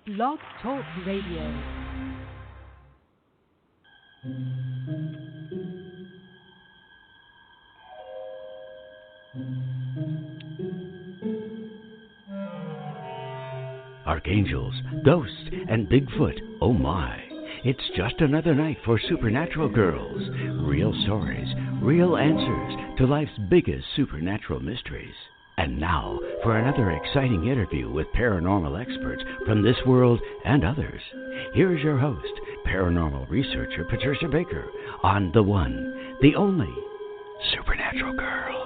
Blog Talk Radio. Archangels, ghosts, and Bigfoot, oh my. It's just another night for Supernatural Girls. Real stories, real answers to life's biggest supernatural mysteries. And now for another exciting interview with paranormal experts from this world and others. Here's your host, paranormal researcher Patricia Baker, on the one, the only Supernatural Girls.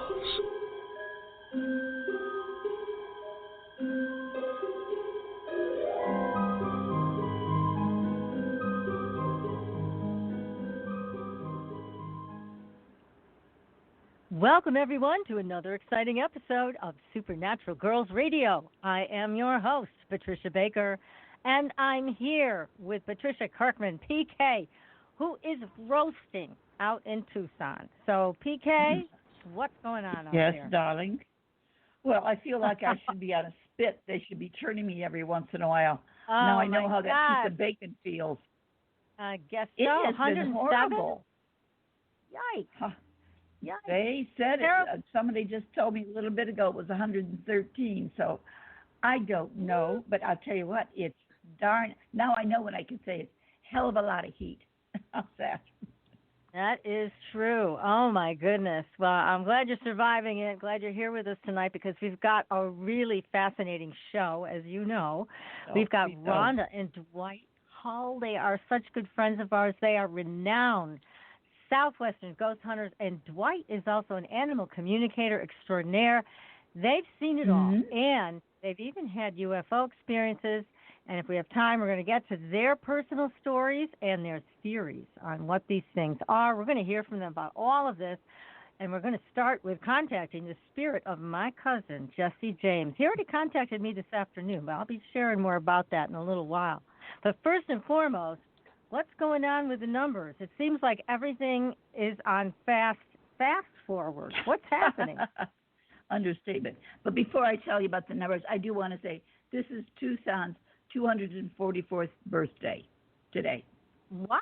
Welcome, everyone, to another exciting episode of Supernatural Girls Radio. I am your host, Patricia Baker, and I'm here with Patricia Kirkman, PK, who is roasting out in Tucson. So, PK, what's going on out there? Yes, darling. Well, I feel like I should be on a spit. They should be turning me every once in a while. Oh, now I know how God. that piece of bacon feels. I guess it so. Has been horrible. Yikes. Huh. Yikes. They said it. Somebody just told me a little bit ago it was 113. So I don't know, but I'll tell you what, it's darn. Now I know when I can say it's hell of a lot of heat. How's that? That is true. Oh, my goodness. Well, I'm glad you're surviving it. Glad you're here with us tonight because we've got a really fascinating show, as you know. We've got Rhonda and Dwight Hull. They are such good friends of ours. They are renowned Southwestern ghost hunters, and Dwight is also an animal communicator extraordinaire. They've seen it all, and they've even had UFO experiences. And if we have time, we're going to get to their personal stories and their theories on what these things are. We're going to hear from them about all of this, and we're going to start with contacting the spirit of my cousin, Jesse James. He already contacted me this afternoon, but I'll be sharing more about that in a little while. But first and foremost, what's going on with the numbers? It seems like everything is on fast forward. What's happening? Understatement. But before I tell you about the numbers, I do want to say this is Tucson's 244th birthday today. Wow.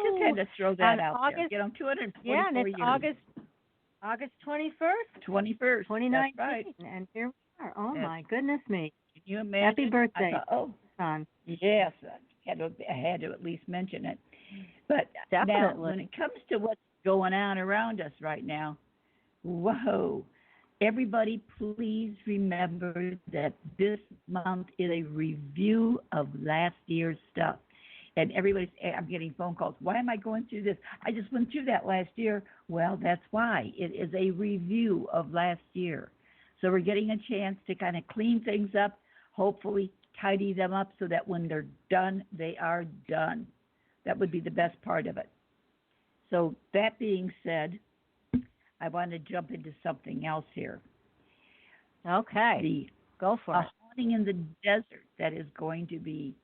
Just had to throw that out August, there. 244 yeah, and it's years. August 21st? 21st. 2019. That's right. And here we are. Oh, my goodness me. Can you imagine? Happy birthday, son. Yes. I had to at least mention it. But definitely. Now, when it comes to what's going on around us right now, whoa. Everybody, please remember that this month is a review of last year's stuff. And I'm getting phone calls. Why am I going through this? I just went through that last year. Well, that's why. It is a review of last year. So we're getting a chance to kind of clean things up, hopefully tidy them up so that when they're done, they are done. That would be the best part of it. So that being said, I want to jump into something else here. Okay. Go for it. Haunting in the Desert, that is going to be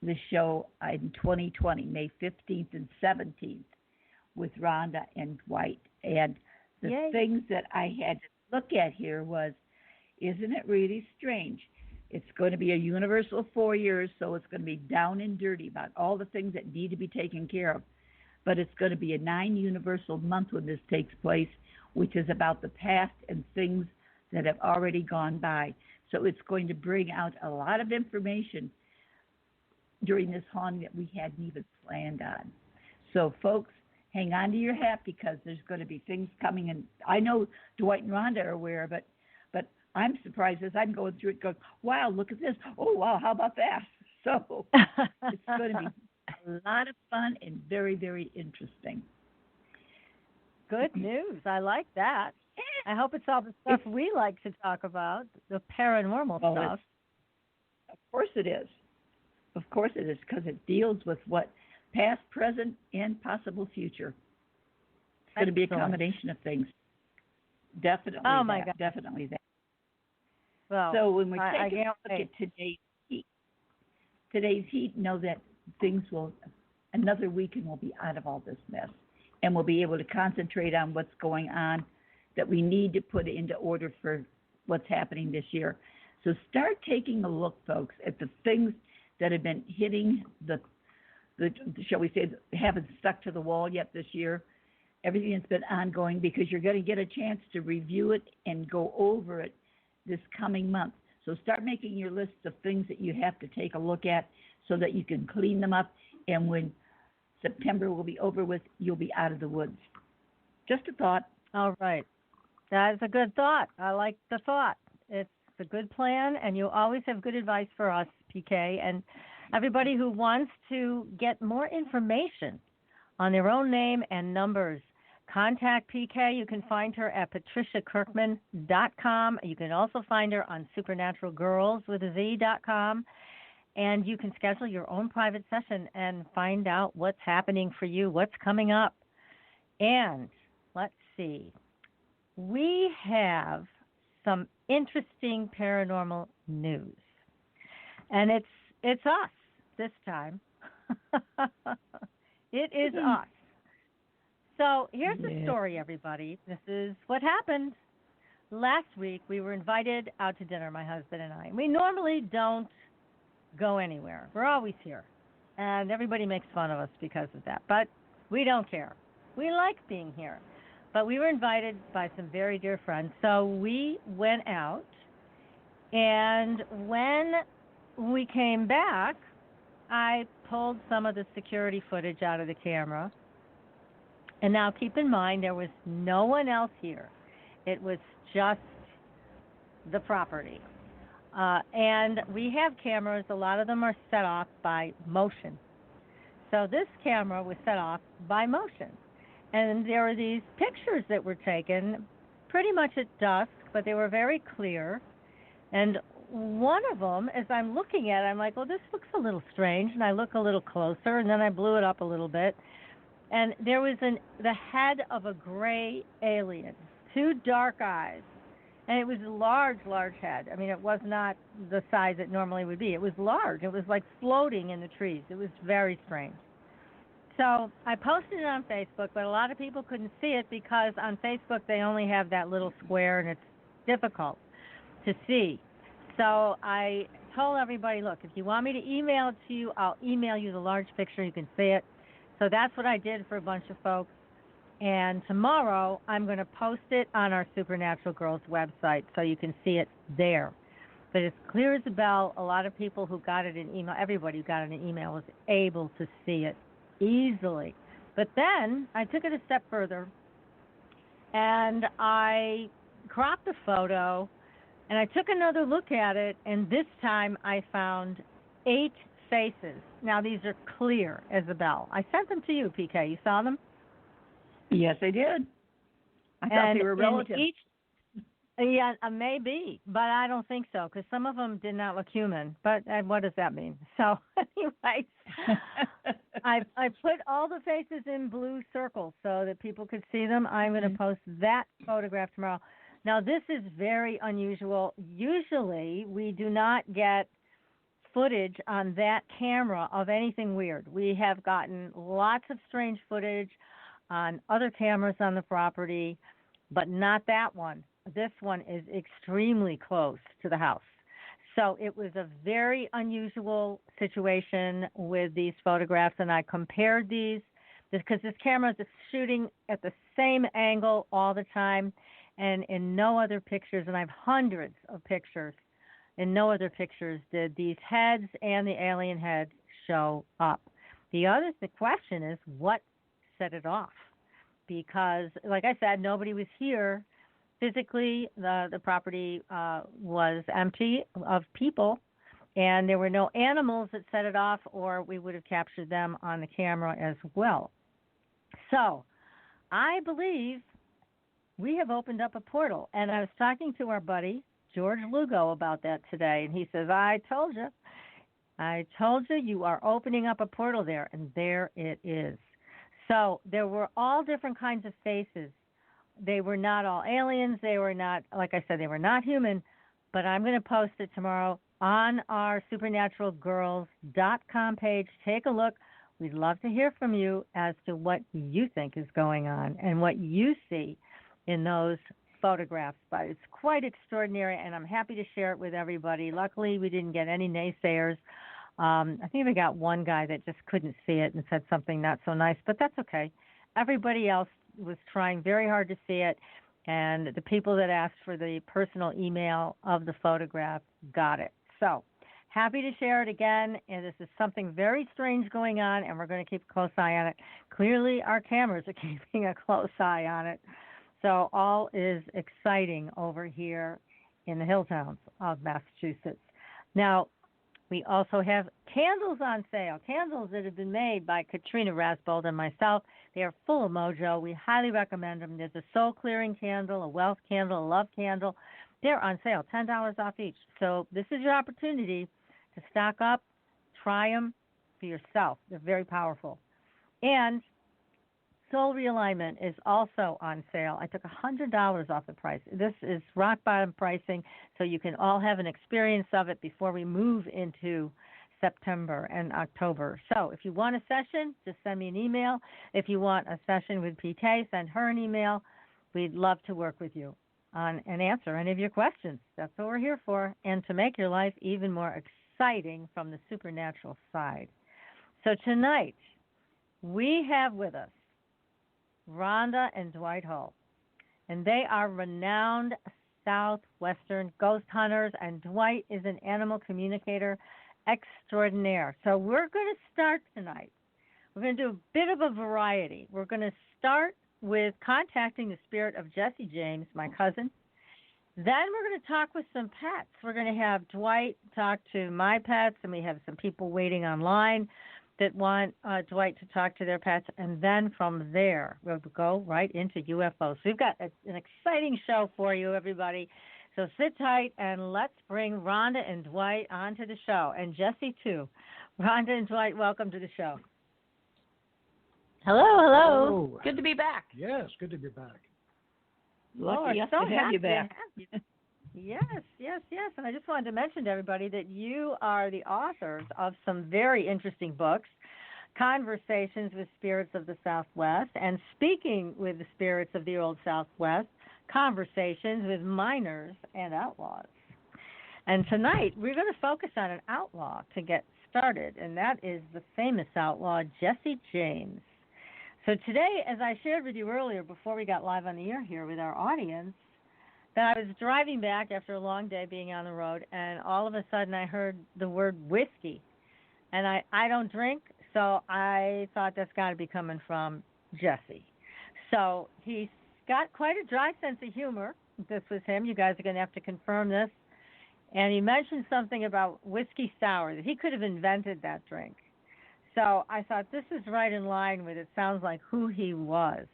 the show in 2020, May 15th and 17th, with Rhonda and Dwight. And the things that I had to look at here was, isn't it really strange? It's going to be a universal 4 years, so it's going to be down and dirty about all the things that need to be taken care of. But it's going to be a 9 universal month when this takes place, which is about the past and things that have already gone by. So it's going to bring out a lot of information during this haunting that we hadn't even planned on. So, folks, hang on to your hat because there's going to be things coming. And I know Dwight and Rhonda are aware of it, but I'm surprised as I'm going through it, going, wow, look at this. Oh, wow, how about that? So it's going to be a lot of fun and very, very interesting. Good news. I like that. I hope it's all the stuff we like to talk about, the paranormal stuff. Of course it is. Of course it is, because it deals with what past, present, and possible future. It's going to be a combination of things. Definitely God. Definitely that. Well, so when we take a look at today's heat, know that another weekend will be out of all this mess. And we'll be able to concentrate on what's going on that we need to put into order for what's happening this year. So start taking a look, folks, at the things that have been hitting the shall we say, haven't stuck to the wall yet this year. Everything that's been ongoing, because you're going to get a chance to review it and go over it this coming month. So start making your list of things that you have to take a look at so that you can clean them up. And when September will be over with, you'll be out of the woods. Just a thought. All right. That is a good thought. I like the thought. It's a good plan, and you always have good advice for us, PK, and everybody who wants to get more information on their own name and numbers. Contact PK. You can find her at patriciakirkman.com. You can also find her on supernaturalgirls.com. And you can schedule your own private session and find out what's happening for you, what's coming up. And let's see. We have some interesting paranormal news. And it's us this time. It is us. So here's the story, everybody. This is what happened. Last week, we were invited out to dinner, my husband and I. We normally don't go anywhere. We're always here. And everybody makes fun of us because of that. But we don't care. We like being here. But we were invited by some very dear friends. So we went out. And when we came back, I pulled some of the security footage out of the camera. And now keep in mind, there was no one else here. It was just the property. And we have cameras. A lot of them are set off by motion. So this camera was set off by motion. And there were these pictures that were taken pretty much at dusk, but they were very clear. And one of them, as I'm looking at it, I'm like, well, this looks a little strange. And I look a little closer, and then I blew it up a little bit. And there was the head of a gray alien, 2 dark eyes. And it was a large, large head. I mean, it was not the size it normally would be. It was large. It was like floating in the trees. It was very strange. So I posted it on Facebook, but a lot of people couldn't see it because on Facebook they only have that little square, and it's difficult to see. So I told everybody, look, if you want me to email it to you, I'll email you the large picture. You can see it. So that's what I did for a bunch of folks. And tomorrow I'm going to post it on our Supernatural Girls website so you can see it there. But it's clear as a bell. A lot of people who got it in email, everybody who got it in email was able to see it easily. But then I took it a step further, and I cropped the photo, and I took another look at it, and this time I found 8 faces. Now, these are clear as a bell. I sent them to you, PK. You saw them? Yes, I did. I thought they were relatives. Yeah, maybe, but I don't think so, because some of them did not look human. But what does that mean? So, anyways, I put all the faces in blue circles so that people could see them. I'm going to post that photograph tomorrow. Now, this is very unusual. Usually, we do not get footage on that camera of anything weird. We have gotten lots of strange footage on other cameras on the property, but not that one. This one is extremely close to the house. So it was a very unusual situation with these photographs, and I compared these because this camera is shooting at the same angle all the time, and in no other pictures, and I have hundreds of pictures, in no other pictures did these heads and the alien head show up. The question is, what set it off? Because, like I said, nobody was here. Physically, the property was empty of people, and there were no animals that set it off, or we would have captured them on the camera as well. So I believe we have opened up a portal, and I was talking to our buddy, George Lugo, about that today, and he says, I told you you are opening up a portal there, and there it is. So there were all different kinds of faces. They were not all aliens. They were not, like I said, they were not human, but I'm going to post it tomorrow on our supernaturalgirls.com page. Take a look. We'd love to hear from you as to what you think is going on and what you see in those photographs. But it's quite extraordinary, and I'm happy to share it with everybody. Luckily, we didn't get any naysayers I think we got one guy that just couldn't see it and said something not so nice, but that's okay. Everybody else was trying very hard to see it, and the people that asked for the personal email of the photograph got it. So happy to share it again, and this is something very strange going on, and we're going to keep a close eye on it. Clearly, our cameras are keeping a close eye on it. So all is exciting over here in the hill towns of Massachusetts. Now, we also have candles on sale, candles that have been made by Katrina Rasbold and myself. They are full of mojo. We highly recommend them. There's a soul clearing candle, a wealth candle, a love candle. They're on sale, $10 off each. So this is your opportunity to stock up, try them for yourself. They're very powerful. And Soul Realignment is also on sale. I took $100 off the price. This is rock bottom pricing, so you can all have an experience of it before we move into September and October. So if you want a session, just send me an email. If you want a session with PK, send her an email. We'd love to work with you on and answer any of your questions. That's what we're here for, and to make your life even more exciting from the supernatural side. So tonight, we have with us Rhonda and Dwight Hull, and they are renowned Southwestern ghost hunters, and Dwight is an animal communicator extraordinaire. So we're going to start tonight. We're going to do a bit of a variety. We're going to start with contacting the spirit of Jesse James, my cousin. Then we're going to talk with some pets. We're going to have Dwight talk to my pets, and we have some people waiting online that want Dwight to talk to their pets. And then from there, we'll go right into UFOs. We've got an exciting show for you, everybody. So sit tight, and let's bring Rhonda and Dwight onto the show, and Jesse, too. Rhonda and Dwight, welcome to the show. Hello. Good to be back. Yes, good to be back. Lucky us to have you back. Yes. And I just wanted to mention to everybody that you are the authors of some very interesting books, Conversations with Spirits of the Southwest, and Speaking with the Spirits of the Old Southwest, Conversations with Miners and Outlaws. And tonight, we're going to focus on an outlaw to get started, and that is the famous outlaw, Jesse James. So today, as I shared with you earlier before we got live on the air here with our audience, that I was driving back after a long day being on the road, and all of a sudden I heard the word whiskey. And I don't drink, so I thought that's got to be coming from Jesse. So he's got quite a dry sense of humor. This was him. You guys are going to have to confirm this. And he mentioned something about whiskey sour, that he could have invented that drink. So I thought this is right in line with it sounds like who he was.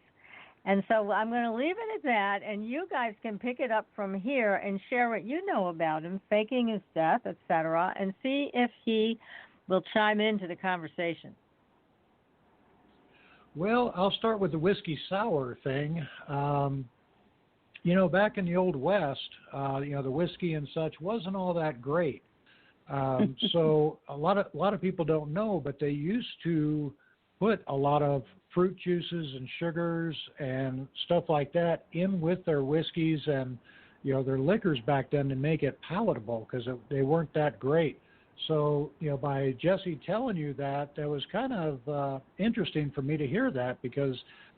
And so I'm going to leave it at that, and you guys can pick it up from here and share what you know about him, faking his death, etc., and see if he will chime into the conversation. Well, I'll start with the whiskey sour thing. Back in the Old West, the whiskey and such wasn't all that great. So a lot of people don't know, but they used to put a lot of fruit juices and sugars and stuff like that in with their whiskeys and their liquors back then to make it palatable, because they weren't that great. So by Jesse telling you that was kind of interesting for me to hear that, because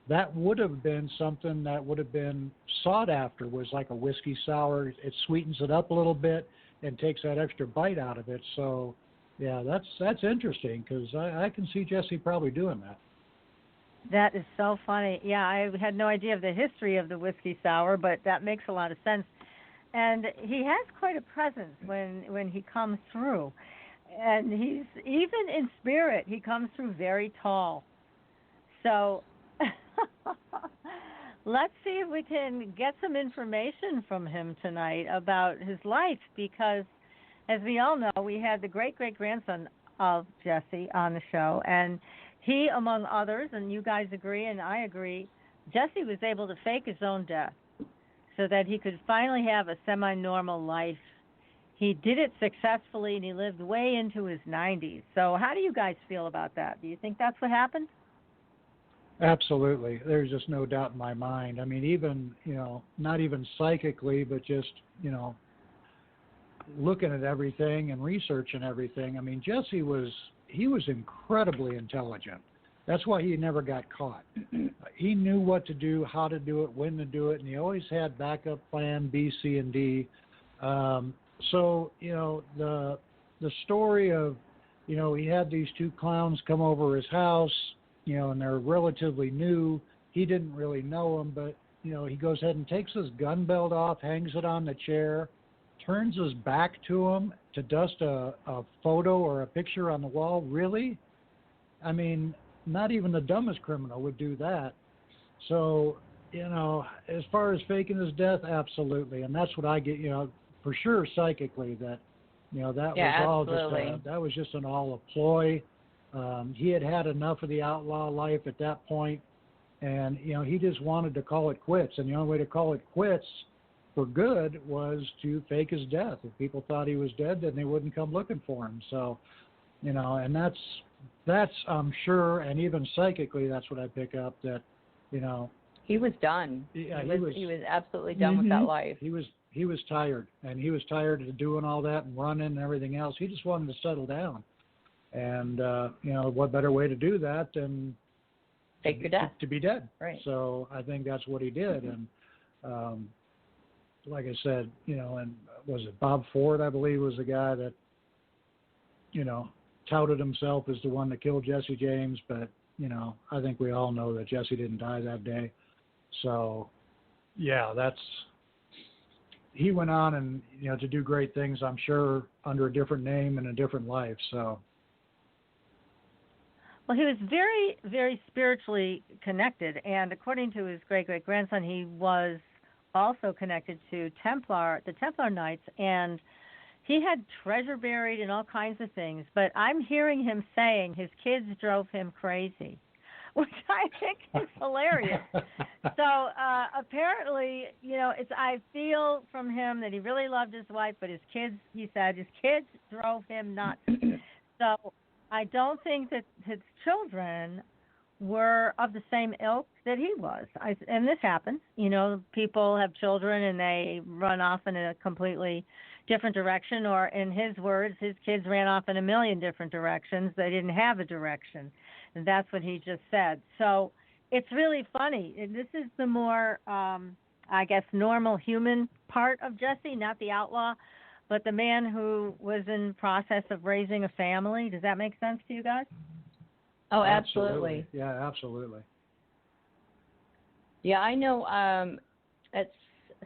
that would have been something that would have been sought after, was like a whiskey sour. It sweetens it up a little bit and takes that extra bite out of it. So yeah, that's interesting, because I can see Jesse probably doing that. That is so funny. Yeah, I had no idea of the history of the whiskey sour, but that makes a lot of sense. And he has quite a presence when he comes through. And he's, even in spirit, he comes through very tall. So let's see if we can get some information from him tonight about his life, because as we all know, we had the great-great-grandson of Jesse on the show, and he, among others, and you guys agree and I agree, Jesse was able to fake his own death so that he could finally have a semi-normal life. He did it successfully, and he lived way into his 90s. So how do you guys feel about that? Do you think that's what happened? Absolutely. There's just no doubt in my mind. I mean, even, not even psychically, but just, looking at everything and researching everything. I mean, Jesse was incredibly intelligent. That's why he never got caught. He knew what to do, how to do it, when to do it, and he always had backup plan B, C, and D. So, the story of, he had these two clowns come over his house, and they're relatively new. He didn't really know them, but, he goes ahead and takes his gun belt off, hangs it on the chair, turns his back to him to dust a photo or a picture on the wall. Really? I mean, not even the dumbest criminal would do that. So, as far as faking his death, absolutely. And that's what I get, for sure psychically that, that was just an all a ploy. He had enough of the outlaw life at that point, and, he just wanted to call it quits. And the only way to call it quits for good was to fake his death. If people thought he was dead, then they wouldn't come looking for him. So, and that's I'm sure, and even psychically, that's what I pick up, that, he was done. Yeah, he was absolutely done with that life. He was tired, and he was tired of doing all that and running and everything else. He just wanted to settle down, and what better way to do that than fake your death, to be dead. Right. So I think that's what he did, and like I said, and was it Bob Ford, I believe, was the guy that, touted himself as the one that killed Jesse James, but, I think we all know that Jesse didn't die that day. So, yeah, he went on and, to do great things, I'm sure, under a different name and a different life, so. Well, he was very, very spiritually connected, and according to his great-great-grandson, he was also connected to the Templar Knights, and he had treasure buried and all kinds of things, but I'm hearing him saying his kids drove him crazy, which I think is hilarious. So apparently, I feel from him that he really loved his wife, but he said his kids drove him nuts. So I don't think that his children were of the same ilk that he was. And this happens. People have children and they run off in a completely different direction, or in his words, his kids ran off in a million different directions. They didn't have a direction. And that's what he just said. So it's really funny. And this is the more, normal human part of Jesse, not the outlaw, but the man who was in process of raising a family. Does that make sense to you guys? Oh, absolutely. Yeah, absolutely. Yeah, I know at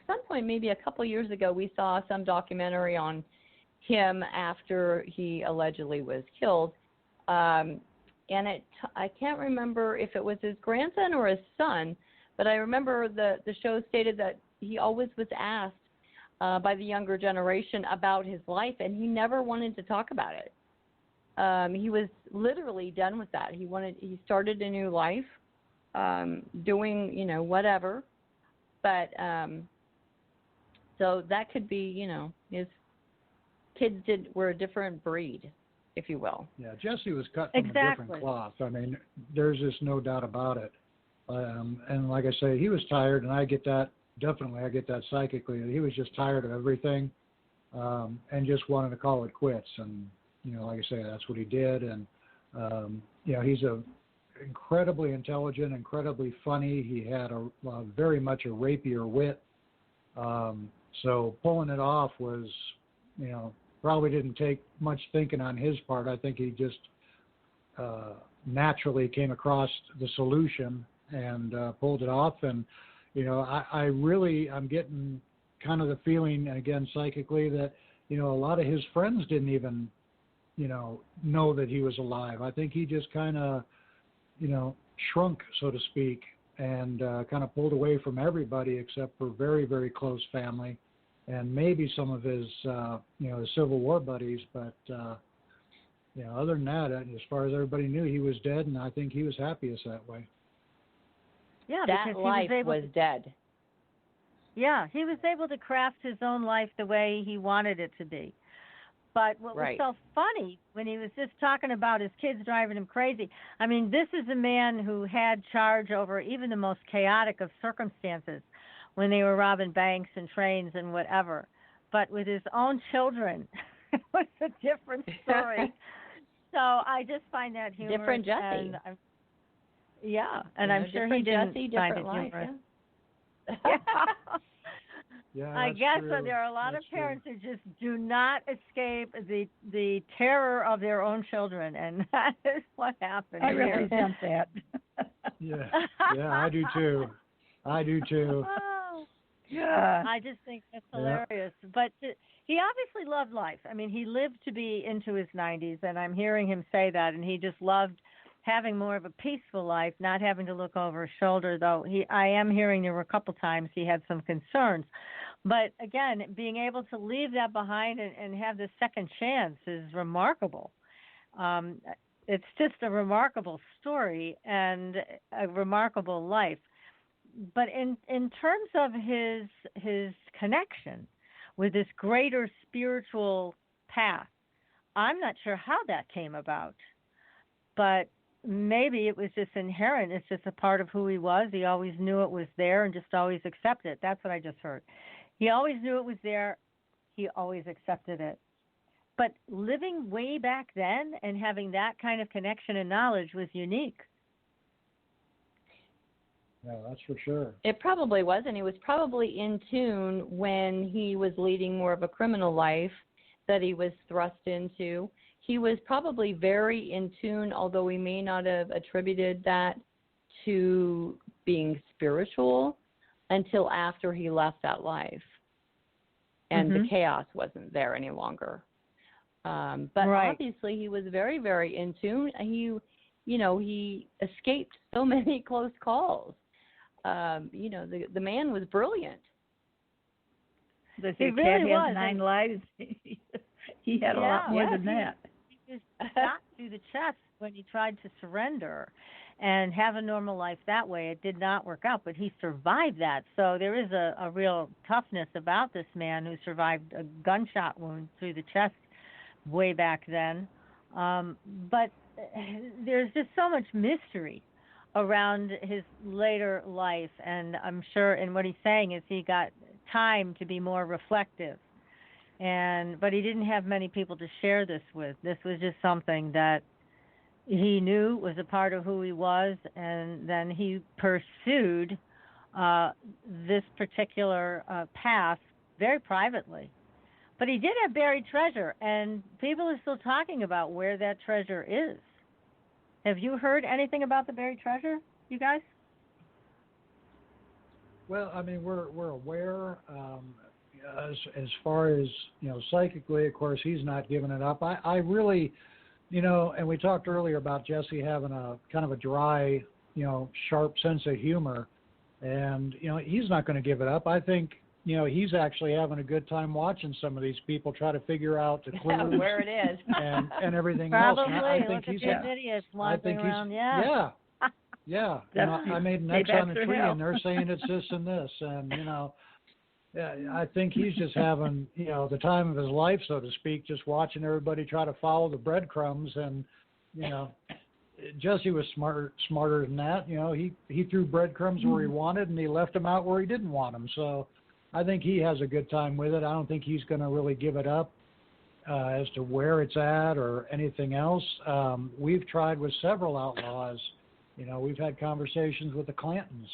some point, maybe a couple years ago, we saw some documentary on him after he allegedly was killed. And I can't remember if it was his grandson or his son, but I remember the show stated that he always was asked by the younger generation about his life, and he never wanted to talk about it. He was literally done with that. He started a new life, doing, whatever. But, so that could be, his kids were a different breed, if you will. Yeah, Jesse was cut from a different cloth. I mean, there's just no doubt about it. And like I say, he was tired, and I get that, definitely I get that psychically. He was just tired of everything, and just wanted to call it quits. And, like I say, that's what he did. And, he's incredibly intelligent, incredibly funny. He had very much a rapier wit. So pulling it off was, probably didn't take much thinking on his part. I think he just naturally came across the solution and pulled it off. And, I'm getting kind of the feeling, again, psychically, that, a lot of his friends didn't even, know that he was alive. I think he just kind of, shrunk, so to speak, and kind of pulled away from everybody except for very, very close family and maybe some of his, his Civil War buddies. But, other than that, as far as everybody knew, he was dead, and I think he was happiest that way. Yeah, that life was dead. Yeah, he was able to craft his own life the way he wanted it to be. But what was so funny when he was just talking about his kids driving him crazy, I mean, this is a man who had charge over even the most chaotic of circumstances when they were robbing banks and trains and whatever. but with his own children, it was a different story. So I just find that humorous. Different Jesse. And I'm sure he didn't Jesse, find it life, humorous. Yeah. Yeah, I guess true. so. There are a lot That's of parents who just do not escape the terror of their own children, and that is what happened. I represent that. Yeah, I do too. Oh, Yeah. I just think that's hilarious. But he obviously loved life. I mean, he lived to be into his 90s, and I'm hearing him say that, and he just loved having more of a peaceful life, not having to look over his shoulder, though I am hearing there were a couple times he had some concerns. But again, being able to leave that behind and have this second chance is remarkable. It's just a remarkable story and a remarkable life. But in terms of his connection with this greater spiritual path, I'm not sure how that came about. But maybe it was just inherent. It's just a part of who he was. He always knew it was there and just always accepted it. That's what I just heard. He always knew it was there. He always accepted it. But living way back then and having that kind of connection and knowledge was unique. Yeah, that's for sure. It probably was, and he was probably in tune when he was leading more of a criminal life that he was thrust into. He was probably very in tune, although he may not have attributed that to being spiritual until after he left that life. And the chaos wasn't there any longer. But obviously he was very, very in tune. He escaped so many close calls. The man was brilliant. He really was. 9 lives. He had a lot more than that. He was shot through the chest when he tried to surrender and have a normal life that way. It did not work out, but he survived that. So there is a real toughness about this man who survived a gunshot wound through the chest way back then. But there's just so much mystery around his later life, and I'm sure, and what he's saying is he got time to be more reflective. But he didn't have many people to share this with. This was just something that he knew was a part of who he was, and then he pursued this particular path very privately. But he did have buried treasure, and people are still talking about where that treasure is. Have you heard anything about the buried treasure, you guys? Well, I mean, we're aware. As far as, psychically, of course, he's not giving it up. I really, and we talked earlier about Jesse having a kind of a dry, sharp sense of humor, and, he's not going to give it up. I think, he's actually having a good time watching some of these people try to figure out the clues where it is and everything Probably. else. And I think Look at the idiots wandering around. Yeah. Yeah. I made an X on the tree, and they're saying it's this and this, and I think he's just having, the time of his life, so to speak, just watching everybody try to follow the breadcrumbs. And, Jesse was smarter than that. He threw breadcrumbs where he wanted, and he left them out where he didn't want them. So I think he has a good time with it. I don't think he's going to really give it up as to where it's at or anything else. We've tried with several outlaws. We've had conversations with the Clantons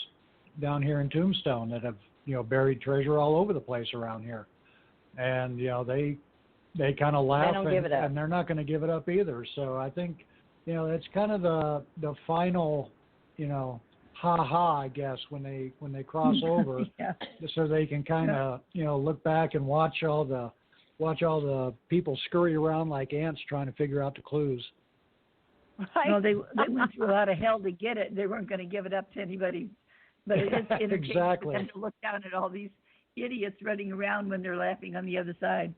down here in Tombstone that have, buried treasure all over the place around here. And, they kind of laugh and they're not going to give it up either. So I think, it's kind of the final, ha-ha, I guess, when they cross over, so they can kind of, look back and watch all the people scurry around like ants trying to figure out the clues. Right. No, they went through a lot of hell to get it. They weren't going to give it up to anybody. But it is entertaining exactly. for them to look down at all these idiots running around when they're laughing on the other side.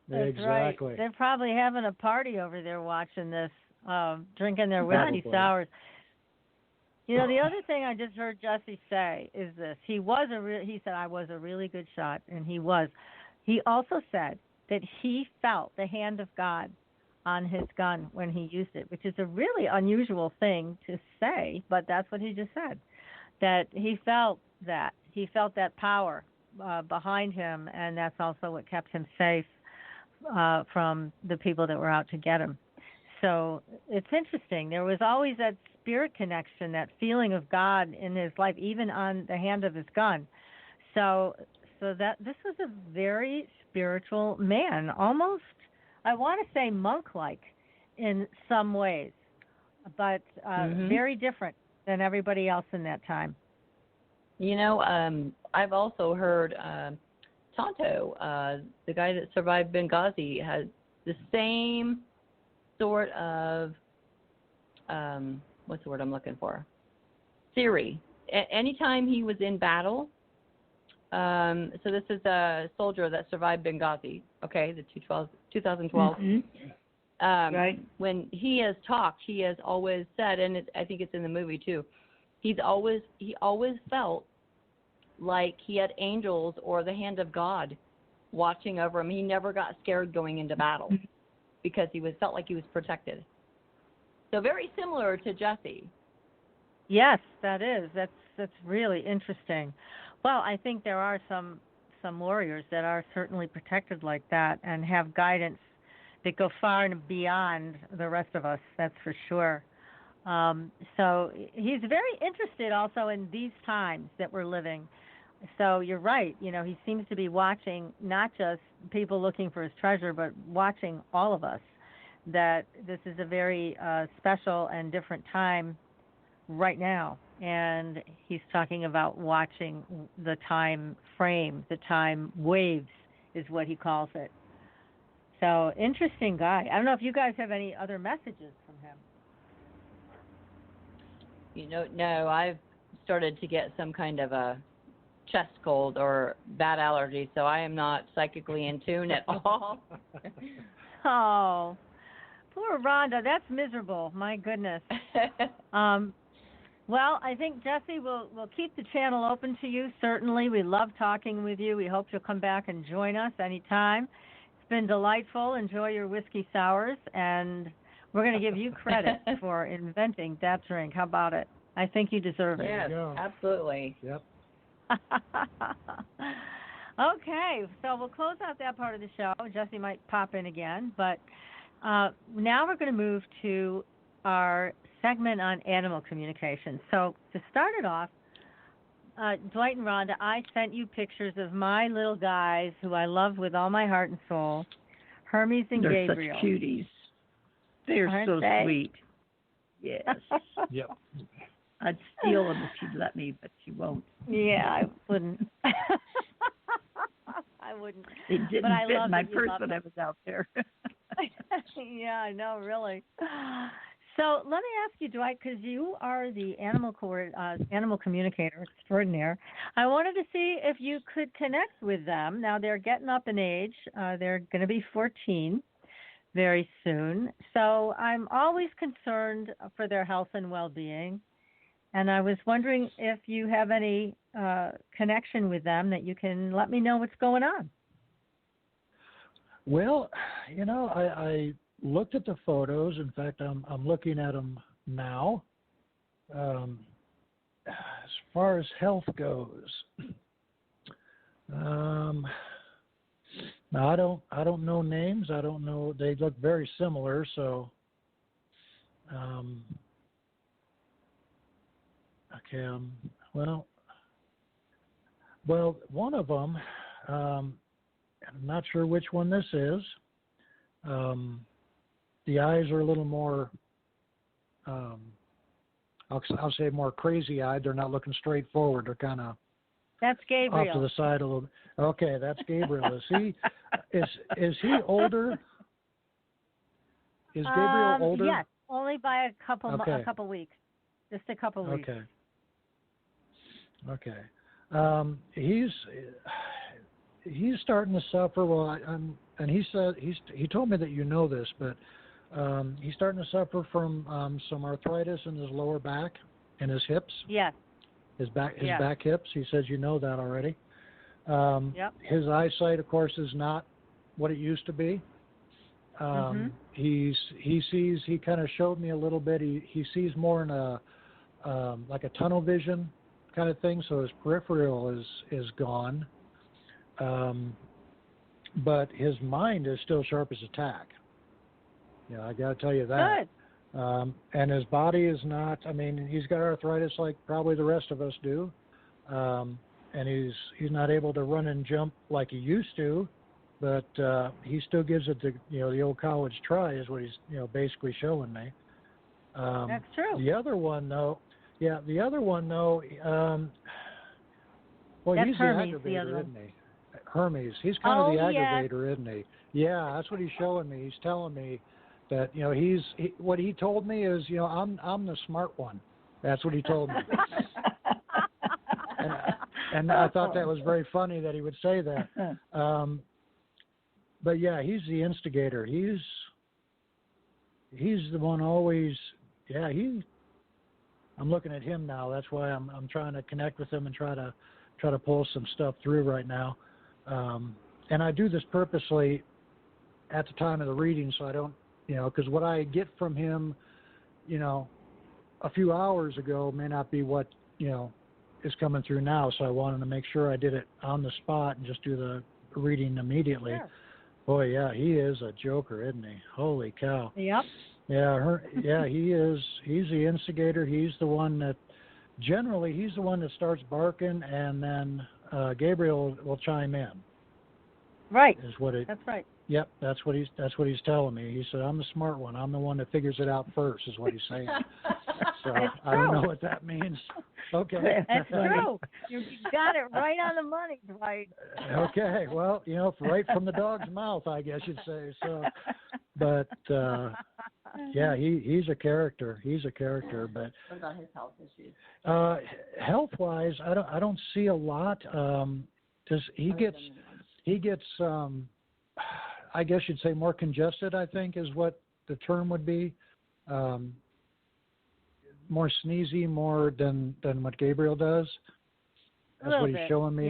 That's exactly. Right. They're probably having a party over there watching this, drinking their whiskey sours. The other thing I just heard Jesse say is this. He said, I was a really good shot, and he was. He also said that he felt the hand of God on his gun when he used it, which is a really unusual thing to say, but that's what he just said, that he felt that. He felt that power behind him, and that's also what kept him safe from the people that were out to get him. So it's interesting. There was always that spirit connection, that feeling of God in his life, even on the hand of his gun. So that this was a very spiritual man, almost, I want to say, monk-like in some ways, but very different than everybody else in that time. You know, I've also heard Tonto, the guy that survived Benghazi, had the same sort of, what's the word I'm looking for? Theory. Anytime he was in battle, so this is a soldier that survived Benghazi, okay, the 2012. Right. When he has talked, he has always said, and I think it's in the movie too, he always felt like he had angels or the hand of God watching over him. He never got scared going into battle because felt like he was protected. So very similar to Jesse. Yes, that is. That's really interesting. Well, I think there are some warriors that are certainly protected like that and have guidance that go far and beyond the rest of us. That's for sure. So he's very interested also in these times that we're living. So you're right. You know, he seems to be watching not just people looking for his treasure, but watching all of us. That this is a very special and different time right now. And he's talking about watching the time frame, the time waves is what he calls it. So interesting guy. I don't know if you guys have any other messages from him. You know, no, I've started to get some kind of a chest cold or bad allergy, so I am not psychically in tune at all. Oh, poor Rhonda. That's miserable. My goodness. Well, I think, Jesse, we'll keep the channel open to you, certainly. We love talking with you. We hope you'll come back and join us anytime. It's been delightful. Enjoy your whiskey sours, and we're going to give you credit for inventing that drink. How about it? I think you deserve it. Yes, absolutely. Yep. Okay, so we'll close out that part of the show. Jesse might pop in again, but now we're going to move to our segment on animal communication. So to start it off, Dwight and Rhonda, I sent you pictures of my little guys who I love with all my heart and soul, Hermes and They're Gabriel. Such cuties. They're Aren't so they? sweet. Yes. Yep. I'd steal them if she'd let me, but she won't. Yeah, I wouldn't. I wouldn't. They didn't fit in my purse when I was out there. Yeah, I know, really. So let me ask you, Dwight, because you are the animal communicator extraordinaire. I wanted to see if you could connect with them. Now, they're getting up in age. They're going to be 14 very soon. So I'm always concerned for their health and well-being. And I was wondering if you have any connection with them that you can let me know what's going on. Well, you know, I looked at the photos. In fact, I'm looking at them now. As far as health goes, now I don't know names. I don't know. They look very similar. So, okay. Well, one of them. I'm not sure which one this is. The eyes are a little more, I'll say more crazy-eyed. They're not looking straight forward. They're kind of That's Gabriel. off to the side a little. Okay, that's Gabriel. Is he older? Is Gabriel older? Yes, only by a couple weeks. Just a couple weeks. Okay. He's starting to suffer. Well, and he said he told me that you know this, but he's starting to suffer from some arthritis in his lower back and his hips. Yes. His back hips. He says you know that already. Yep. His eyesight, of course, is not what it used to be. He kind of showed me a little bit. He sees more in a like a tunnel vision kind of thing. So his peripheral is gone. but his mind is still sharp as a tack. Yeah, I got to tell you that. Good. And his body is not. I mean, he's got arthritis like probably the rest of us do, and he's not able to run and jump like he used to, but he still gives it the old college try, is what he's basically showing me. That's true. The other one though, well, that's he's Hermes, the the other aggravator, one. isn't he? Hermes. He's kind of the yes. aggravator, isn't he? Yeah, that's what he's showing me. He's telling me that what he told me is I'm the smart one. That's what he told me. and I thought that was very funny that he would say that. But yeah, he's the instigator. He's the one always. Yeah, I'm looking at him now. That's why I'm trying to connect with him and try to pull some stuff through right now. And I do this purposely at the time of the reading, so I don't, because what I get from him, a few hours ago may not be what is coming through now. So I wanted to make sure I did it on the spot and just do the reading immediately. Sure. Boy, yeah, he is a joker, isn't he? Holy cow. Yep. Yeah, he is. He's the instigator. He's the one that starts barking, and then Gabriel will chime in. Right. That's right. Yep, that's what he's telling me. He said, "I'm the smart one. I'm the one that figures it out first," is what he's saying. So I don't know what that means. Okay. That's true. You got it right on the money, Dwight. Okay. Well, right from the dog's mouth, I guess you'd say. So, but yeah, he's a character. He's a character. But what about his health issues? Health-wise, I don't see a lot. He gets I guess you'd say more congested, I think is what the term would be. More sneezy, more than what Gabriel does. That's what he's showing me.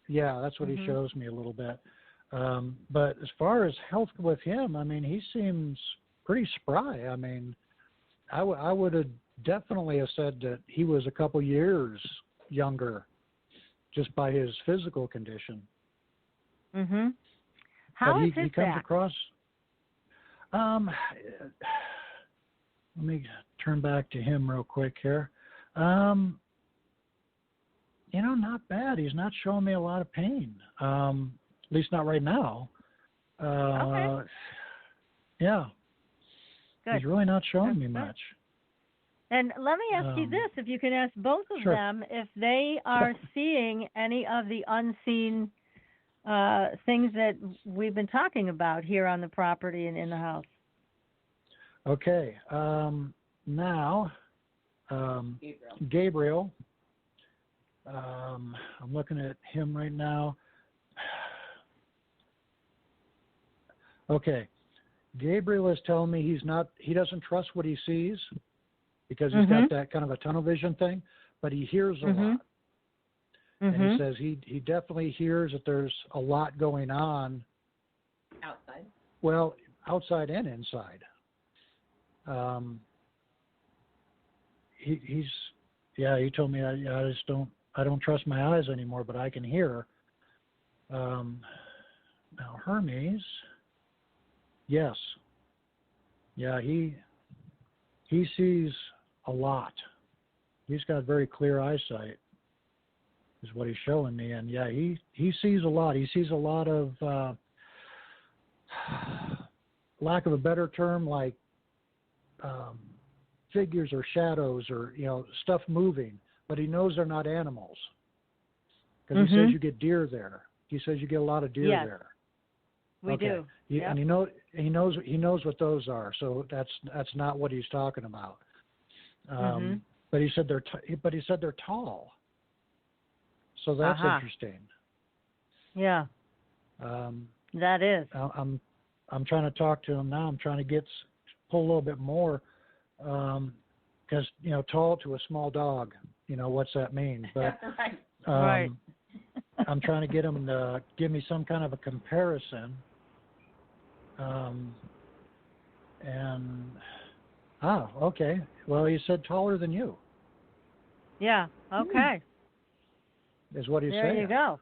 Yeah. That's what he shows me a little bit. But as far as health with him, I mean, he seems pretty spry. I mean, I would have definitely have said that he was a couple years younger just by his physical condition. Mm-hmm. How is his he comes back? across. Let me turn back to him real quick here. Not bad. He's not showing me a lot of pain. At least not right now. Okay. Yeah. Good. He's really not showing me Good. much. And let me ask you this, if you can ask both of Sure. them if they are seeing any of the unseen things that we've been talking about here on the property and in the house. Okay. Now, Gabriel. I'm looking at him right now. Okay. Gabriel is telling me he doesn't trust what he sees because he's got that kind of a tunnel vision thing, but he hears a lot. And he says he definitely hears that there's a lot going on. Outside? Well, outside and inside. He told me I don't trust my eyes anymore, but I can hear. Now Hermes, yes. Yeah, he sees a lot. He's got very clear eyesight, is what he's showing me. And yeah, he sees a lot. He sees a lot of, lack of a better term, like figures or shadows or, stuff moving. But he knows they're not animals. Because he says you get deer there. He says you get a lot of deer there. We do. And he knows what those are. So that's not what he's talking about. But he said they're tall. So that's interesting. Yeah. That is. I'm trying to talk to him now. I'm trying to pull a little bit more, because tall to a small dog. What's that mean? But right. I'm trying to get him to give me some kind of a comparison. Okay. Well, he said taller than you. Yeah. Okay. Is what he's saying. There you go.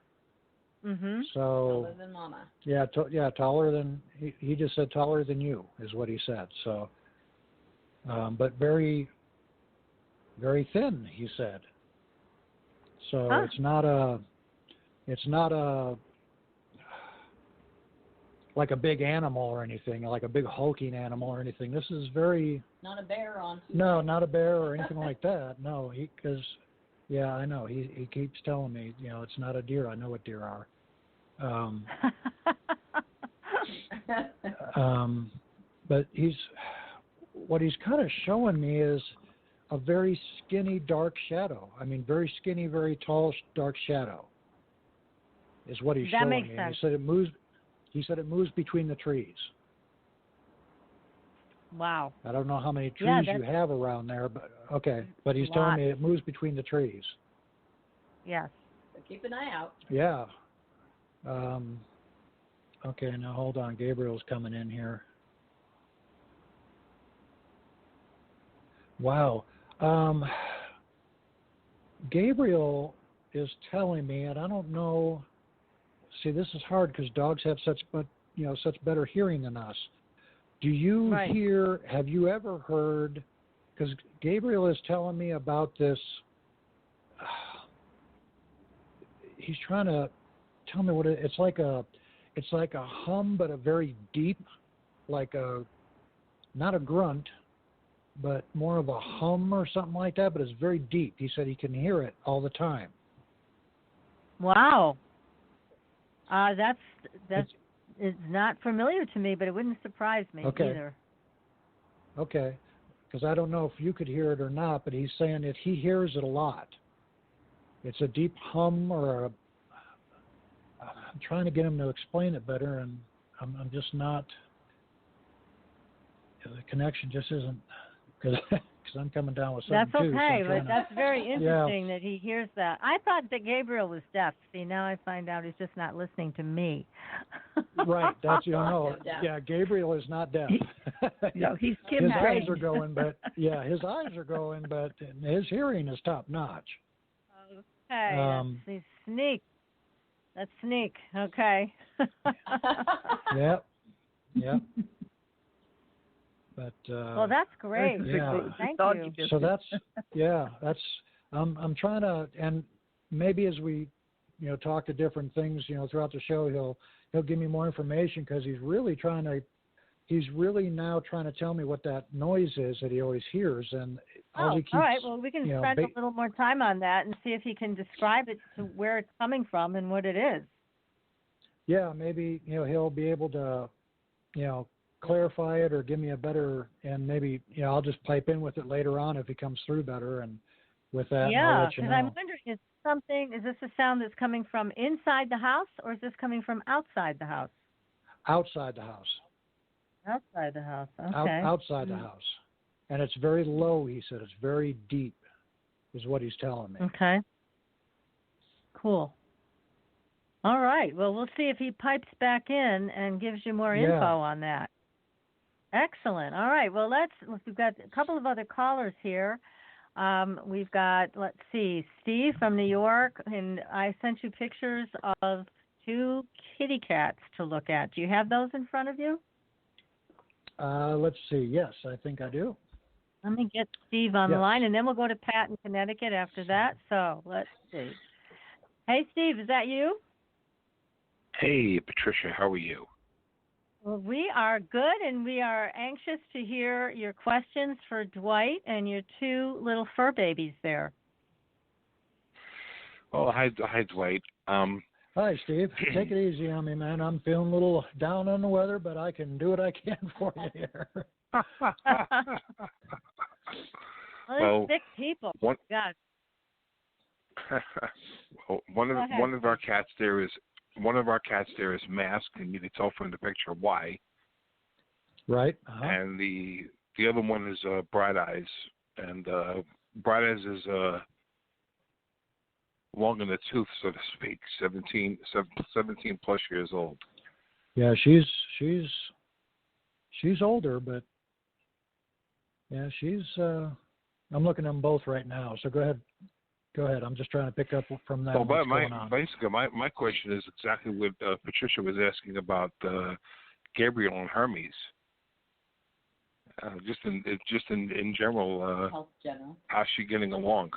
Mhm. So taller than Mama. Yeah, taller than he just said taller than you is what he said. So, but very, very thin. He said. So it's not a like a big animal or anything, like a big hulking animal or anything. This is very. Not a bear on. No, not a bear or anything like that. No, because. Yeah, I know. He keeps telling me, it's not a deer. I know what deer are. But what he's kind of showing me is a very skinny, dark shadow. I mean, very skinny, very tall, dark shadow is what he's showing me. That makes sense. He said it moves between the trees. Wow. I don't know how many trees you have around there, but okay. But he's telling me it moves between the trees. Yes. So keep an eye out. Yeah. Okay, now hold on. Gabriel's coming in here. Wow. Gabriel is telling me, and I don't know. See, this is hard because dogs have such better hearing than us. Do you hear? Have you ever heard? Because Gabriel is telling me about this. He's trying to tell me what it's like. It's like a hum, but a very deep, like not a grunt, but more of a hum or something like that. But it's very deep. He said he can hear it all the time. Wow. It's not familiar to me, but it wouldn't surprise me either. Okay, because I don't know if you could hear it or not, but he's saying that he hears it a lot. It's a deep hum I'm trying to get him to explain it better, and I'm just not. The connection just isn't because I'm coming down with something too. That's okay, but that's very interesting that he hears that. I thought that Gabriel was deaf. See, now I find out he's just not listening to me. Right, that's yeah. Gabriel is not deaf. No, he's His eyes are going, but his hearing is top notch. Okay, that's sneak. That's sneak. Okay. Yep. But well, that's great. Yeah. Thank you. So that's I'm trying to, and maybe as we talk to different things throughout the show, he'll give me more information because he's really now trying to tell me what that noise is that he always hears, and all right. Well, we can spend a little more time on that and see if he can describe it to where it's coming from and what it is. Yeah, maybe he'll be able to clarify it or give me a better, and maybe I'll just pipe in with it later on if he comes through better, and with that I'll let you know. I'm wondering, is this a sound that's coming from inside the house or is this coming from outside the house? Outside the house. Outside the house. Okay. Outside the house. And it's very low, he said. It's very deep is what he's telling me. Okay. Cool. All right. Well, we'll see if he pipes back in and gives you more info on that. Excellent. All right. Well, we've got a couple of other callers here. We've got, let's see, Steve from New York, and I sent you pictures of 2 kitty cats to look at. Do you have those in front of you? Let's see. Yes, I think I do. Let me get Steve on the line, and then we'll go to Pat in Connecticut after that. So let's see. Hey, Steve, is that you? Hey, Patricia, how are you? Well, we are good, and we are anxious to hear your questions for Dwight and your 2 little fur babies there. Oh, hi, Dwight. Hi, Steve. Take it easy on me, man. I'm feeling a little down on the weather, but I can do what I can for you here. Well, sick people. God. One of our cats there is masked, and you can tell from the picture why. Right. And the other one is Bright Eyes, and Bright Eyes is long in the tooth, so to speak. 17 plus years old. Yeah, she's older, but yeah, she's. I'm looking at them both right now. So go ahead. Go ahead. I'm just trying to pick up from that. Well, what's going on. Basically, my question is exactly what Patricia was asking about Gabriel and Hermes. Just in general. Health general. How's she getting along?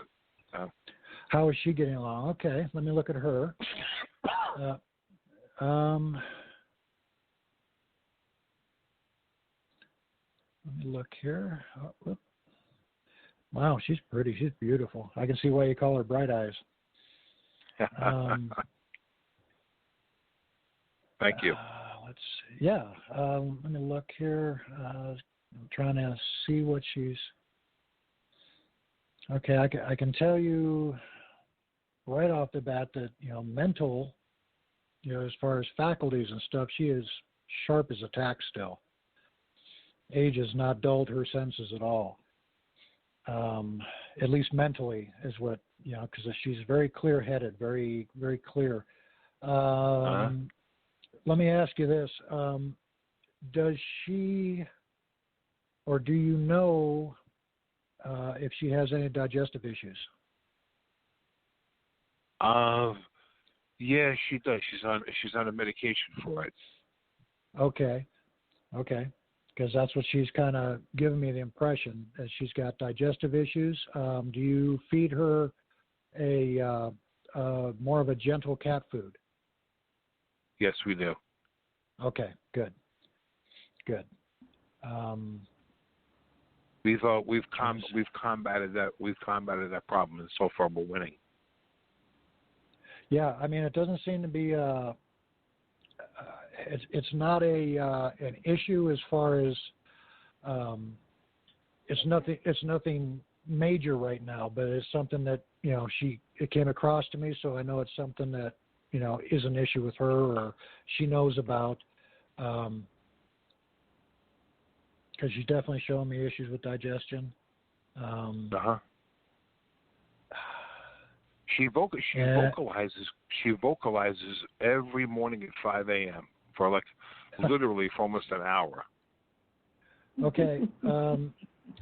How is she getting along? Okay, let me look at her. Let me look here. Oh, wow, she's pretty. She's beautiful. I can see why you call her Bright Eyes. Thank you. Let's see. Yeah, let me look here. I'm trying to see what she's. Okay, I can tell you right off the bat that mental, as far as faculties and stuff, she is sharp as a tack still. Age has not dulled her senses at all. At least mentally is what, because she's very clear-headed, very, very clear. Let me ask you this. Does she, or do you know if she has any digestive issues? Yeah, she does. She's on a medication for it. Okay. Because that's what she's kind of given me the impression that she's got digestive issues. Do you feed her a more of a gentle cat food? Yes, we do. Okay, good. We've combated that problem, and so far we're winning. Yeah, I mean, it doesn't seem to be it's not an issue as far as it's nothing major right now, but it's something that it came across to me, so I know it's something that is an issue with her or she knows about, because she's definitely showing me issues with digestion. She vocalizes every morning at 5 a.m. for literally for almost an hour. Okay,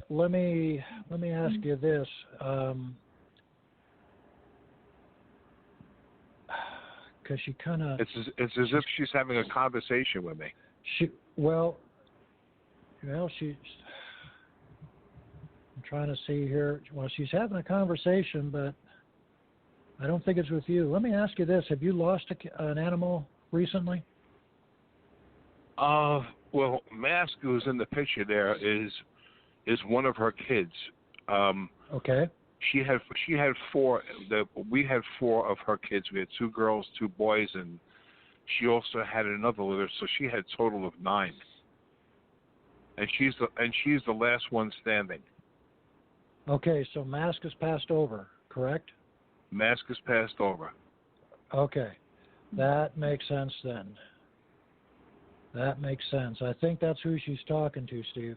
let me ask you this. Because she kind of... It's as if she's having a conversation with me. She's... I'm trying to see here. Well, she's having a conversation, but I don't think it's with you. Let me ask you this. Have you lost an animal recently? Well, Mask, who's in the picture there, is one of her kids. Okay. She had four. We had four of her kids. We had 2 girls, 2 boys, and she also had another litter. So she had a total of 9. And she's the last one standing. Okay, so Mask has passed over, correct? Mask has passed over. Okay, that makes sense then. That makes sense. I think that's who she's talking to, Steve.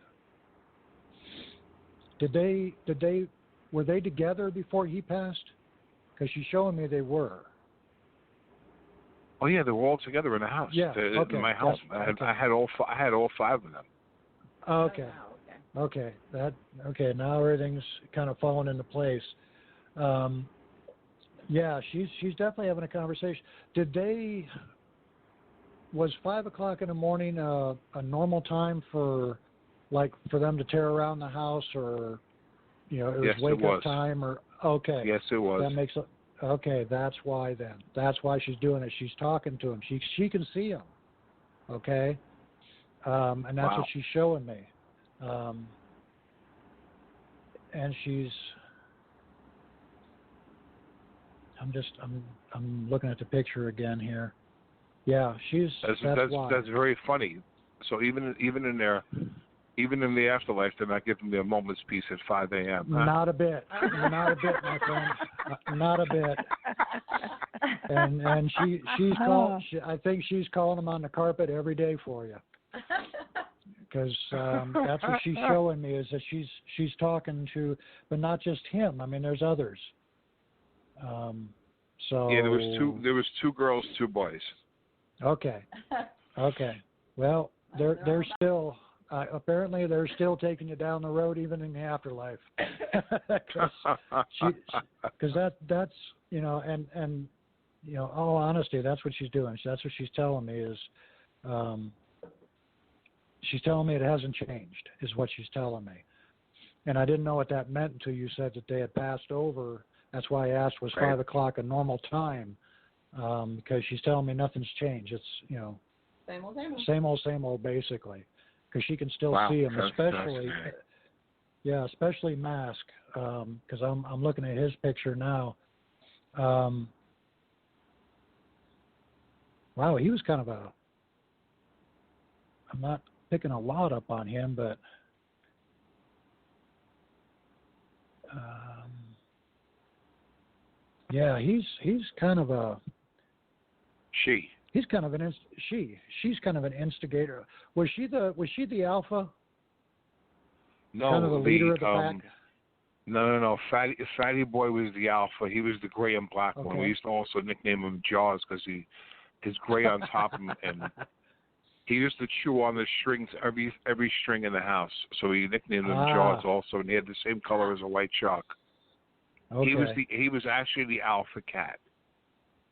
Were they together before he passed? Because she's showing me they were. Oh yeah, they were all together in the house. Yeah, okay. In my house, I had all 5 of them. Okay. Okay. Now everything's kind of falling into place. Yeah, she's definitely having a conversation. Was 5 o'clock in the morning a normal time for them to tear around the house, or it was wake up time, or okay? Yes, it was. That makes okay. That's why then. That's why she's doing it. She's talking to him. She can see him. Okay, and that's what she's showing me. And she's. I'm looking at the picture again here. Yeah, that's very funny. So even in the afterlife, they're not giving me a moment's peace at 5 a.m. Huh? Not a bit, my friend, not a bit. And she's I think she's calling them on the carpet every day for you. Because that's what she's showing me, is that she's talking to, but not just him. I mean, there's others. So yeah, there was 2 girls, 2 boys. Okay. Well, they're still. apparently they're still taking you down the road even in the afterlife. Because that's and all honesty, that's what she's doing. That's what she's telling me is, she's telling me it hasn't changed, is what she's telling me. And I didn't know what that meant until you said that they had passed over. That's why I asked, was 5 o'clock a normal time? Because she's telling me nothing's changed. It's, same old, basically. Because she can still see him, especially Mask. Because I'm looking at his picture now. Wow, he was kind of I'm not picking a lot up on him, but he's kind of a she. He's kind of an she's kind of an instigator. Was she the alpha? No, kind of the leader of the pack. No. Fatty Boy was the alpha. He was the gray and black one. We used to also nickname him Jaws because his gray on top and he used to chew on the strings, every string in the house. So he nicknamed him Jaws also, and he had the same color as a white shark. Okay. He was actually the alpha cat.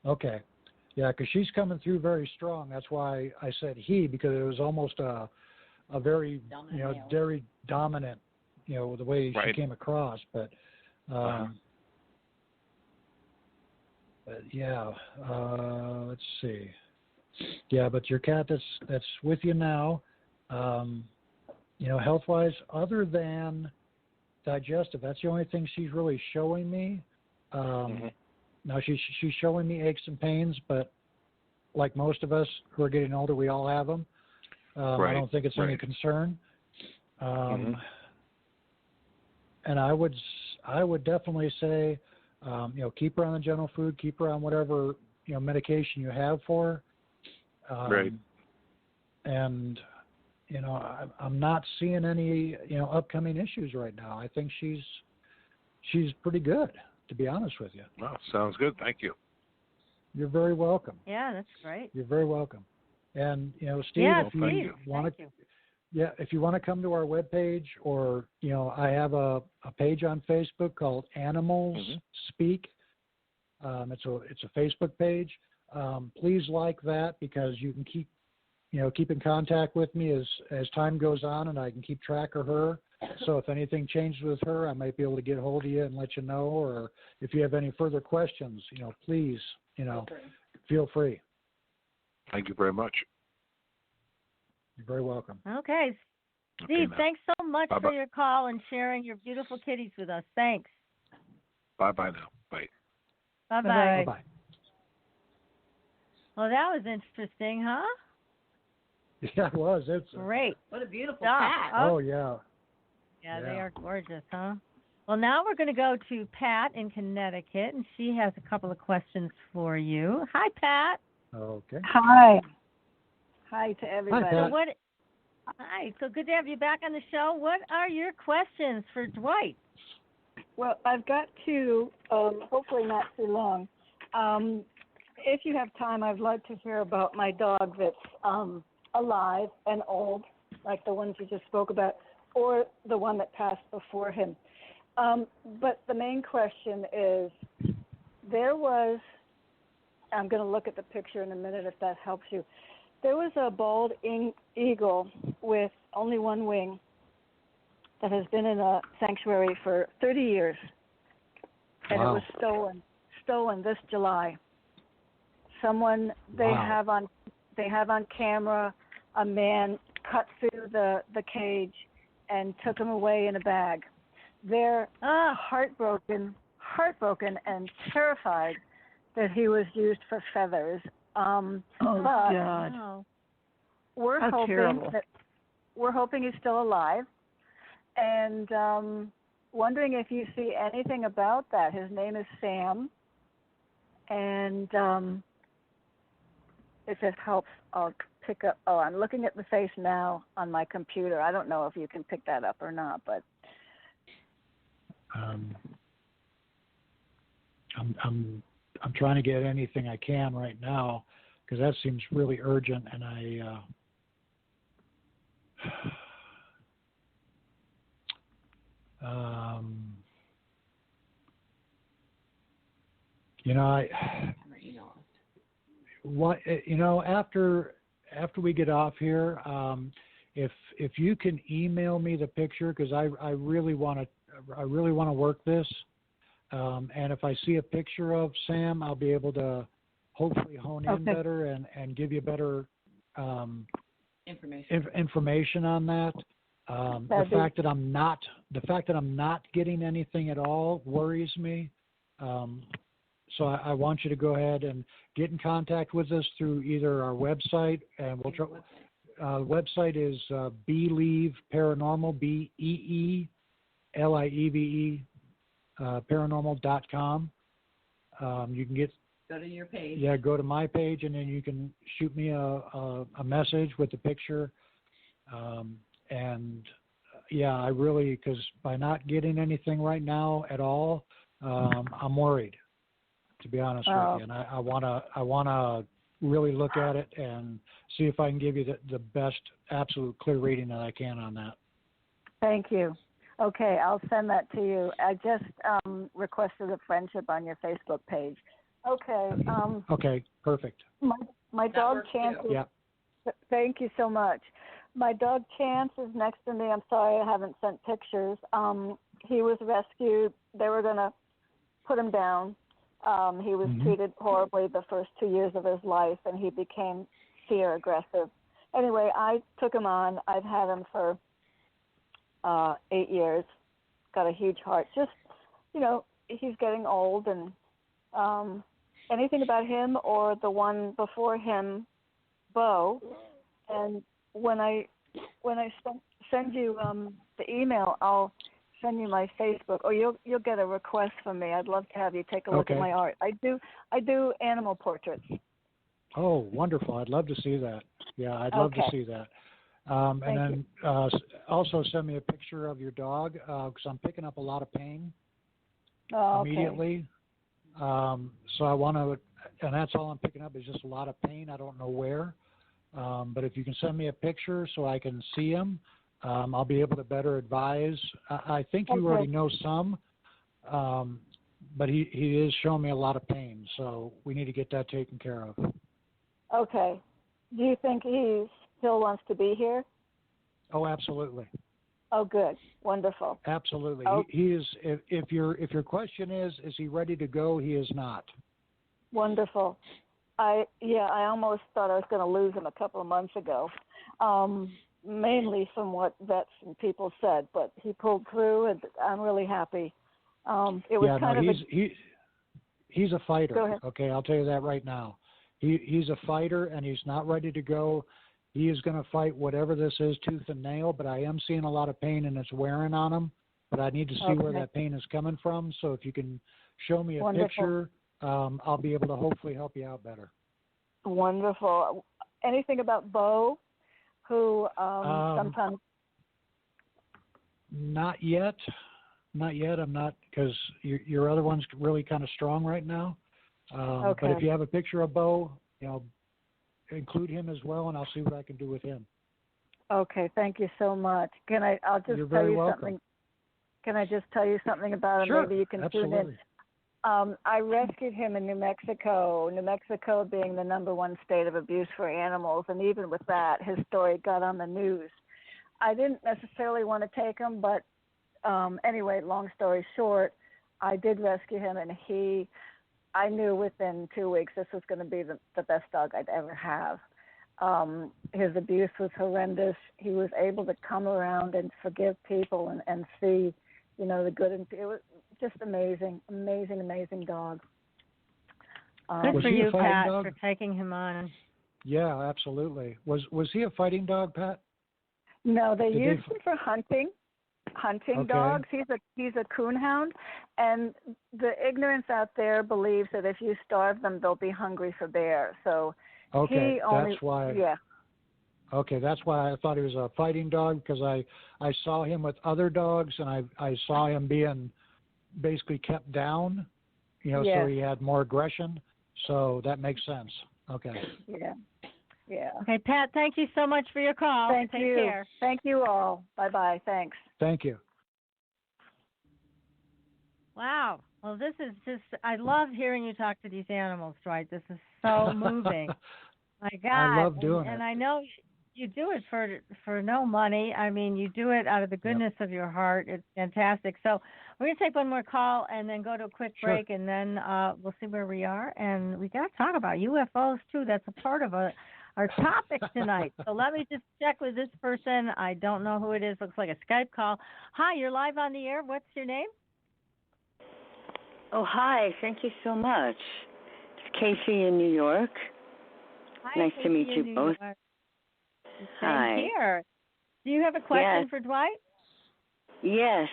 Okay. Yeah, because she's coming through very strong. That's why I said he, because it was almost a very very dominant, the way she came across. But let's see. Yeah, but your cat that's with you now, health-wise, other than digestive, that's the only thing she's really showing me. Now she's showing me aches and pains, but like most of us who are getting older, we all have them. I don't think it's any concern. And I would definitely say, keep her on the general food, keep her on whatever medication you have for her. And I'm not seeing any upcoming issues right now. I think she's pretty good, to be honest with you. Well, sounds good. Thank you. You're very welcome. Yeah, that's great. You're very welcome. And Steve, if you want to, if you want to come to our webpage, or I have a page on Facebook called Animals Speak. It's a Facebook page. Please like that, because you can keep in contact with me as time goes on, and I can keep track of her. So if anything changes with her, I might be able to get a hold of you and let you know. Or if you have any further questions, please, feel free. Thank you very much. You're very welcome. Okay. Steve, thanks so much for your call and sharing your beautiful kitties with us. Thanks. Bye-bye now. Bye. Bye-bye. Bye-bye. Well, that was interesting, huh? Yeah, it was. It's great. What a beautiful cat. Oh, yeah. Yeah, they are gorgeous, huh? Well, now we're going to go to Pat in Connecticut, and she has a couple of questions for you. Hi, Pat. Okay. Hi. Hi to everybody. Hi, Pat. Hi. So good to have you back on the show. What are your questions for Dwight? Well, I've got two, hopefully not too long. If you have time, I'd like to hear about my dog that's alive and old, like the ones you just spoke about, or the one that passed before him. But the main question is, there was, I'm going to look at the picture in a minute if that helps you. There was a bald eagle with only one wing that has been in a sanctuary for 30 years, and it was stolen this July. They have on camera a man cut through the cage and took him away in a bag. They're heartbroken and terrified that he was used for feathers. God! We're hoping he's still alive, and wondering if you see anything about that. His name is Sam, and if it helps, I'll pick up. Oh, I'm looking at the face now on my computer. I don't know if you can pick that up or not, but I'm trying to get anything I can right now, because that seems really urgent, and After we get off here, if you can email me the picture, because I really want to work this, and if I see a picture of Sam, I'll be able to hopefully hone in better and give you better information on that. The fact that I'm not getting anything at all worries me. So I want you to go ahead and get in contact with us through either our website, and we'll try. Website is Believe Paranormal, BEELIEVE, paranormal.com. You can go to your page. Yeah, go to my page, and then you can shoot me a message with the picture. I really, because by not getting anything right now at all, I'm worried, to be honest with you, and I wanna really look at it and see if I can give you the best absolute clear reading that I can on that. Thank you. Okay, I'll send that to you. I just requested a friendship on your Facebook page. Okay. Okay, perfect. My dog Chance. Yeah. Thank you so much. My dog Chance is next to me. I'm sorry I haven't sent pictures. He was rescued. They were going to put him down. He was treated horribly the first 2 years of his life, and he became fear aggressive. Anyway, I took him on. I've had him for 8 years. Got a huge heart. Just, he's getting old, and anything about him or the one before him, Bo. And when I send you the email, I'll send you my Facebook, or you'll get a request from me. I'd love to have you take a look at my art. I do animal portraits. Oh, wonderful! I'd love to see that. Yeah, I'd love to see that. And then also send me a picture of your dog, because I'm picking up a lot of pain immediately. So I want to, and that's all I'm picking up is just a lot of pain. I don't know where. But if you can send me a picture so I can see him, I'll be able to better advise. I think you already know some, but he is showing me a lot of pain, so we need to get that taken care of. Okay. Do you think he still wants to be here? Oh, absolutely. Oh, good. Wonderful. Absolutely. Oh. He is. If your question is he ready to go? He is not. Wonderful. I almost thought I was going to lose him a couple of months ago, mainly from what vets and people said. But he pulled through, and I'm really happy. It was he's a fighter. Go ahead. Okay, I'll tell you that right now. He's a fighter, and he's not ready to go. He is going to fight whatever this is, tooth and nail. But I am seeing a lot of pain, and it's wearing on him. But I need to see where that pain is coming from. So if you can show me a picture, I'll be able to hopefully help you out better. Wonderful. Anything about Bo, who sometimes? Not yet. I'm not, because your other one's really kind of strong right now. But if you have a picture of Bo, include him as well, and I'll see what I can do with him. Okay. Thank you so much. I'll just You're tell very you welcome. something. Can I just tell you something about him? Sure. Maybe you can Absolutely. tune in. I rescued him in New Mexico, New Mexico being the #1 state of abuse for animals. And even with that, his story got on the news. I didn't necessarily want to take him, but anyway, long story short, I did rescue him, and I knew within 2 weeks this was going to be the best dog I'd ever have. His abuse was horrendous. He was able to come around and forgive people and see, the good. And it was just amazing dog. Good for you, Pat, for taking him on. Yeah, absolutely. Was he a fighting dog, Pat? No, they used him for hunting dogs. He's a coonhound, and the ignorance out there believes that if you starve them, they'll be hungry for bear. So that's why. Yeah. Okay, that's why I thought he was a fighting dog, because I saw him with other dogs, and I saw him being basically kept down, so he had more aggression. So that makes sense. Okay. Yeah. Yeah. Okay, Pat, thank you so much for your call. Take care. Thank you all. Bye-bye. Thanks. Thank you. Wow. Well, this is just, I love hearing you talk to these animals, Dwight. This is so moving. My God. I love doing and it. I know you do it for no money. I mean, you do it out of the goodness of your heart. It's fantastic. So we're going to take one more call and then go to a quick break, and then we'll see where we are. And we got to talk about UFOs, too. That's a part of our topic tonight. So let me just check with this person. I don't know who it is. Looks like a Skype call. Hi, you're live on the air. What's your name? Oh, hi. Thank you so much. It's Casey in New York. Hi, nice Casey to meet you in New both. York. Same Hi. here. Do you have a question for Dwight? Yes.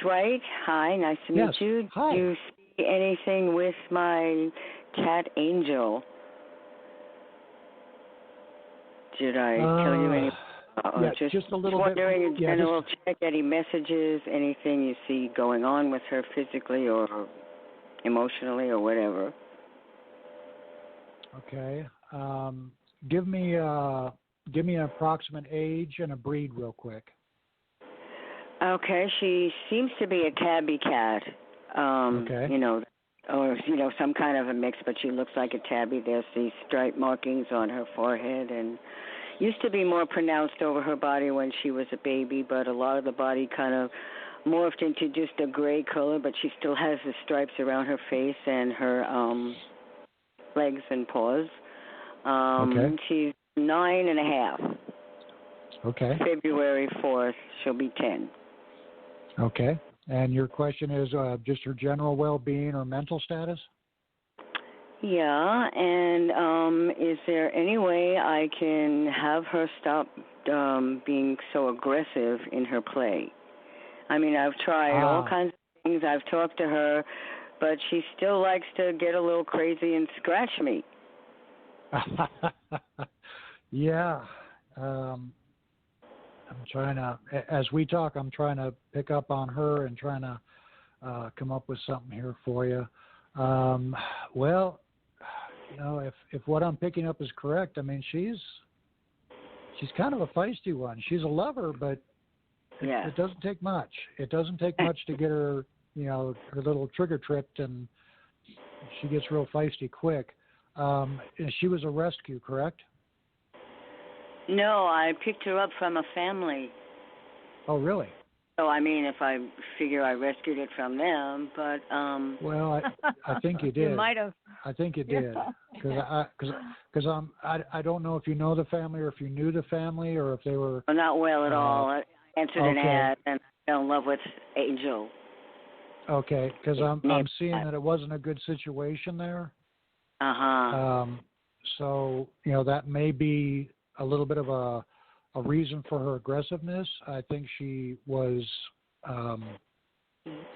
Dwight, hi. Nice to meet you. Hi. Do you see anything with my cat Angel? Did I tell you any? Just a little wondering bit. A general check, any messages, anything you see going on with her physically or emotionally or whatever. Okay. Give me an approximate age and a breed real quick. Okay, she seems to be a tabby cat. Okay. Or some kind of a mix, but she looks like a tabby. There's these stripe markings on her forehead, and used to be more pronounced over her body when she was a baby, but a lot of the body kind of morphed into just a gray color, but she still has the stripes around her face and her legs and paws. Okay. She's 9.5. Okay. February 4th, she'll be 10. Okay. And your question is just her general well-being or mental status? Yeah, and is there any way I can have her stop being so aggressive in her play? I mean, I've tried all kinds of things. I've talked to her, but she still likes to get a little crazy and scratch me. Yeah. I'm trying to, as we talk, I'm trying to pick up on her and trying to come up with something here for you. Well, if what I'm picking up is correct, I mean, she's kind of a feisty one. She's a lover, but it doesn't take much. It doesn't take much to get her, her little trigger tripped, and she gets real feisty quick. She was a rescue, correct? No, I picked her up from a family. Oh, really? So, I mean, if I figure I rescued it from them, but... Well, I think you did. You might have. I think you did. Because I don't know if you know the family or if you knew the family or if they were... Well, not well at all. I answered an ad and I fell in love with Angel. Okay, because I'm seeing that it wasn't a good situation there. Uh-huh. So, that may be a little bit of a reason for her aggressiveness. I think she was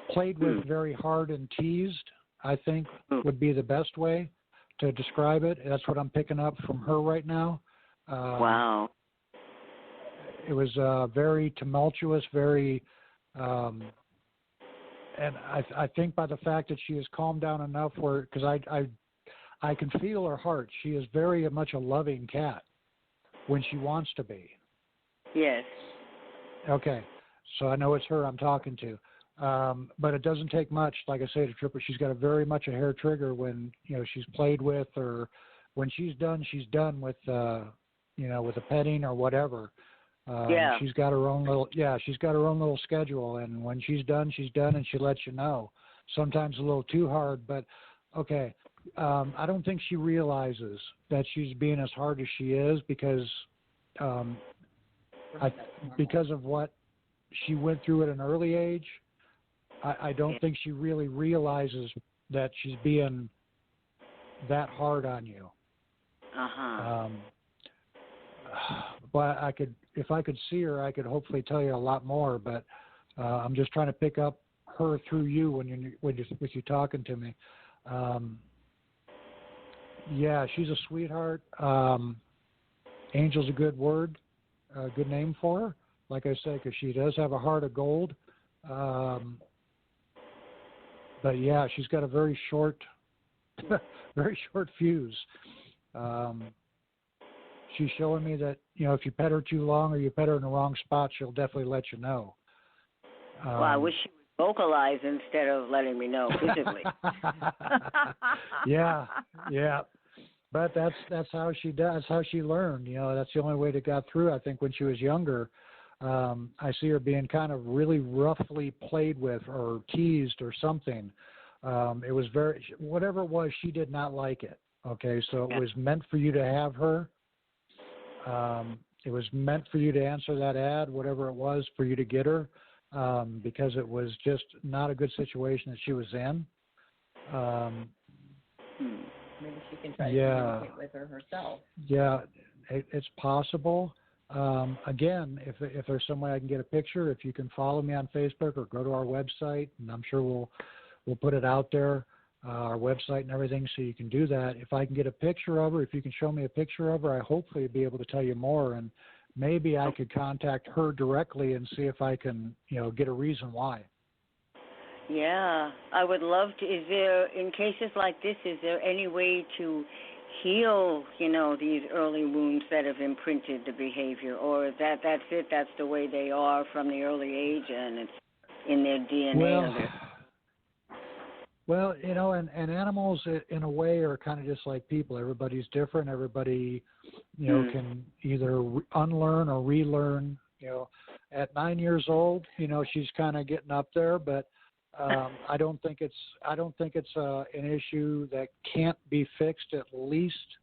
played with very hard and teased, I think would be the best way to describe it. That's what I'm picking up from her right now. Wow. It was very tumultuous, very, and I think by the fact that she has calmed down enough where, because I can feel her heart. She is very much a loving cat when she wants to be. Yes. Okay. So I know it's her I'm talking to. But it doesn't take much, like I say, to trip her. She's got very much a hair trigger when, she's played with, or when she's done with, with the petting or whatever. She's got her own little schedule. And when she's done and she lets you know. Sometimes a little too hard, but okay. I don't think she realizes that she's being as hard as she is because of what she went through at an early age. I don't think she really realizes that she's being that hard on you. But if I could see her, I could hopefully tell you a lot more. But I'm just trying to pick up her through you when you're talking to me. Yeah, she's a sweetheart. Angel's a good word, a good name for her. Like I said, because she does have a heart of gold. But yeah, she's got a very short fuse. She's showing me that, if you pet her too long or you pet her in the wrong spot, she'll definitely let you know. Well, I wish she vocalize instead of letting me know physically. Yeah. But that's how she does. That's how she learned. That's the only way to got through. I think when she was younger, I see her being kind of really roughly played with or teased or something. It was whatever it was, she did not like it. Okay, so it was meant for you to have her. It was meant for you to answer that ad, whatever it was, for you to get her, because it was just not a good situation that she was in. Maybe she can try to communicate with her herself. Yeah, it's possible. Again, if there's some way I can get a picture, if you can follow me on Facebook or go to our website, and I'm sure we'll put it out there, our website and everything, so you can do that. If I can get a picture of her, if you can show me a picture of her, I hopefully be able to tell you more, and maybe I could contact her directly and see if I can, get a reason why. Yeah, I would love to. Is there, in cases like this, is there any way to heal, these early wounds that have imprinted the behavior, or that's it, that's the way they are from the early age and it's in their DNA? Well, and animals in a way are kind of just like people. Everybody's different. Everybody, can either unlearn or relearn. At 9 years old, she's kind of getting up there, but I don't think it's an issue that can't be fixed, at least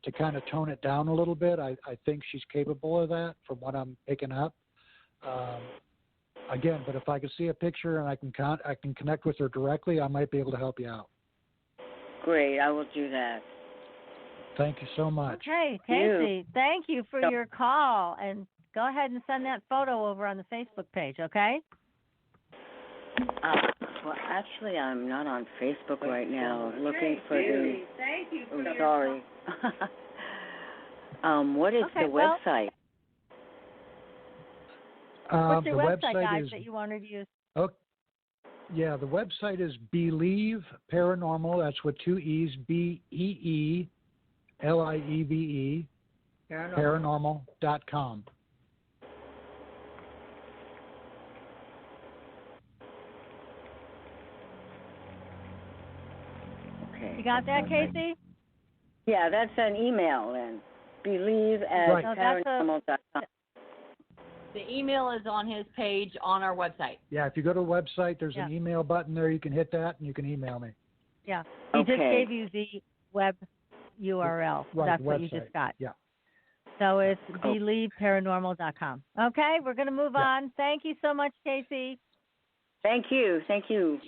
to kind of tone it down a little bit. I think she's capable of that from what I'm picking up. Again, but if I can see a picture and I can connect with her directly, I might be able to help you out. Great, I will do that. Thank you so much. Okay, Casey, thank you for your call, and go ahead and send that photo over on the Facebook page, okay? Well, actually, I'm not on Facebook right now. Looking for the. Thank you for I'm sorry. What is the website? What's your website, guys, is, that you wanted to use? Oh, yeah, the website is Believe Paranormal. That's with two E's, BEELIEVE, paranormal.com. Okay. You got that, Casey? Yeah, that's an email then. Believe at paranormal.com. The email is on his page on our website. Yeah, if you go to the website, there's an email button there. You can hit that, and you can email me. Yeah. He just gave you the web URL. Right, that's what you just got. Yeah. So it's believeparanormal.com. Okay, we're going to move on. Thank you so much, Casey. Thank you. Thank you.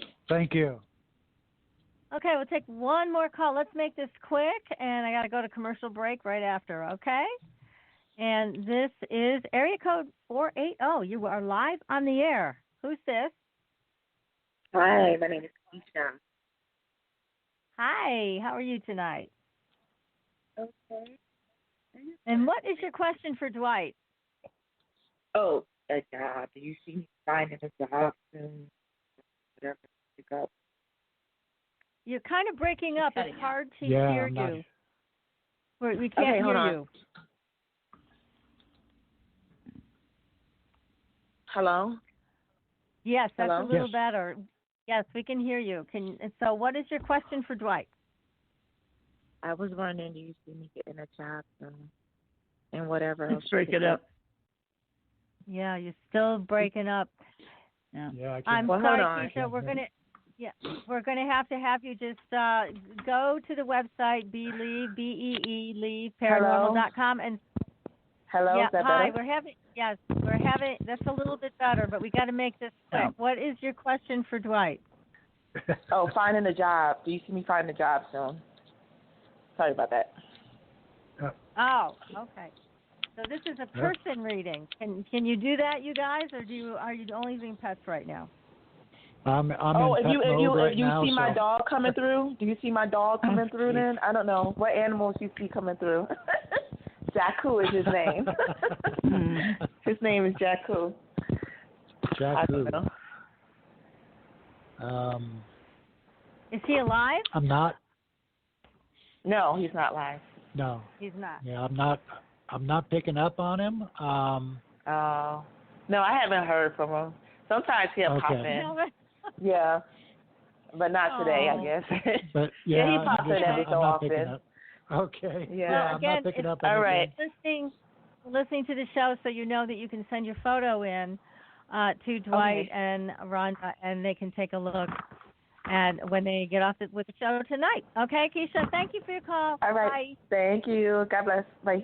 Okay, we'll take one more call. Let's make this quick, and I got to go to commercial break right after, okay? And this is area code 480. You are live on the air. Who's this? Hi, my name is Keisha. Hi, how are you tonight? Okay. And what is your question for Dwight? Oh, a job. Do you see me finding a job soon? Whatever you go. You're kind of breaking up. It's hard to hear you. We can't hear you. Hello? Yes, that's a little better. Yes, we can hear you. So what is your question for Dwight? I was wondering, do you see me getting a job soon? And whatever else. Let's break it up. Yeah, you're still breaking up. Yeah, I'm sorry, Keisha. We're gonna have you just go to the website BEELEAVE, and hello. Yeah, is that hi. better? We're having. That's a little bit better, but we got to make this quick. Oh. What is your question for Dwight? Oh, finding a job. Do you see me finding a job soon? Sorry about that. Oh, okay. So this is a person reading. Can you do that, you guys, or are you only doing pets right now? I'm if you now, see my dog coming through, do you see my dog coming through then? I don't know. What animals you see coming through? Jakku is his name. His name is Jakku. Jakku. I don't know. Is he alive? I'm not. No, he's not live. No. He's not. Yeah, I'm not picking up on him. No, I haven't heard from him. Sometimes he'll pop in. Yeah. But not today, I guess. But yeah, he pops in every so often. Okay. Yeah, I'm not picking up anything. All right. Listening to the show, so you know that you can send your photo in to Dwight and Rhonda, and they can take a look and when they get off with the show tonight. Okay, Keisha, thank you for your call. All right. Bye. Thank you. God bless. Bye.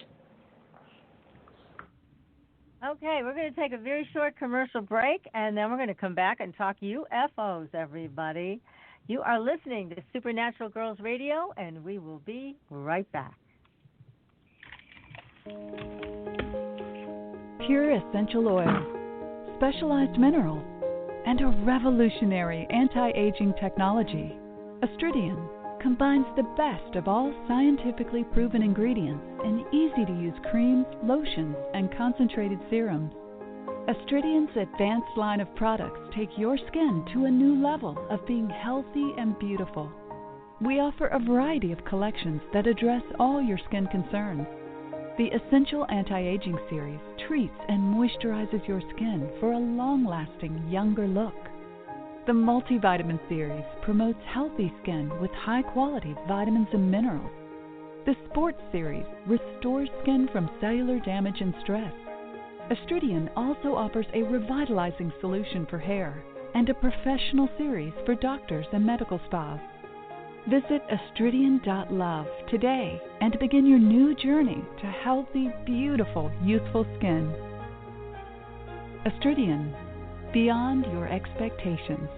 Okay, we're going to take a very short commercial break, and then we're going to come back and talk UFOs, everybody. You are listening to Supernatural Girls Radio, and we will be right back. Pure essential oils, specialized minerals, and a revolutionary anti-aging technology. Astridian combines the best of all scientifically proven ingredients in easy-to-use creams, lotions, and concentrated serums. Astridian's advanced line of products take your skin to a new level of being healthy and beautiful. We offer a variety of collections that address all your skin concerns. The Essential Anti-Aging Series treats and moisturizes your skin for a long-lasting, younger look. The Multivitamin Series promotes healthy skin with high-quality vitamins and minerals. The Sports Series restores skin from cellular damage and stress. Astridian also offers a revitalizing solution for hair and a professional series for doctors and medical spas. Visit astridian.love today and begin your new journey to healthy, beautiful, youthful skin. Astridian, beyond your expectations.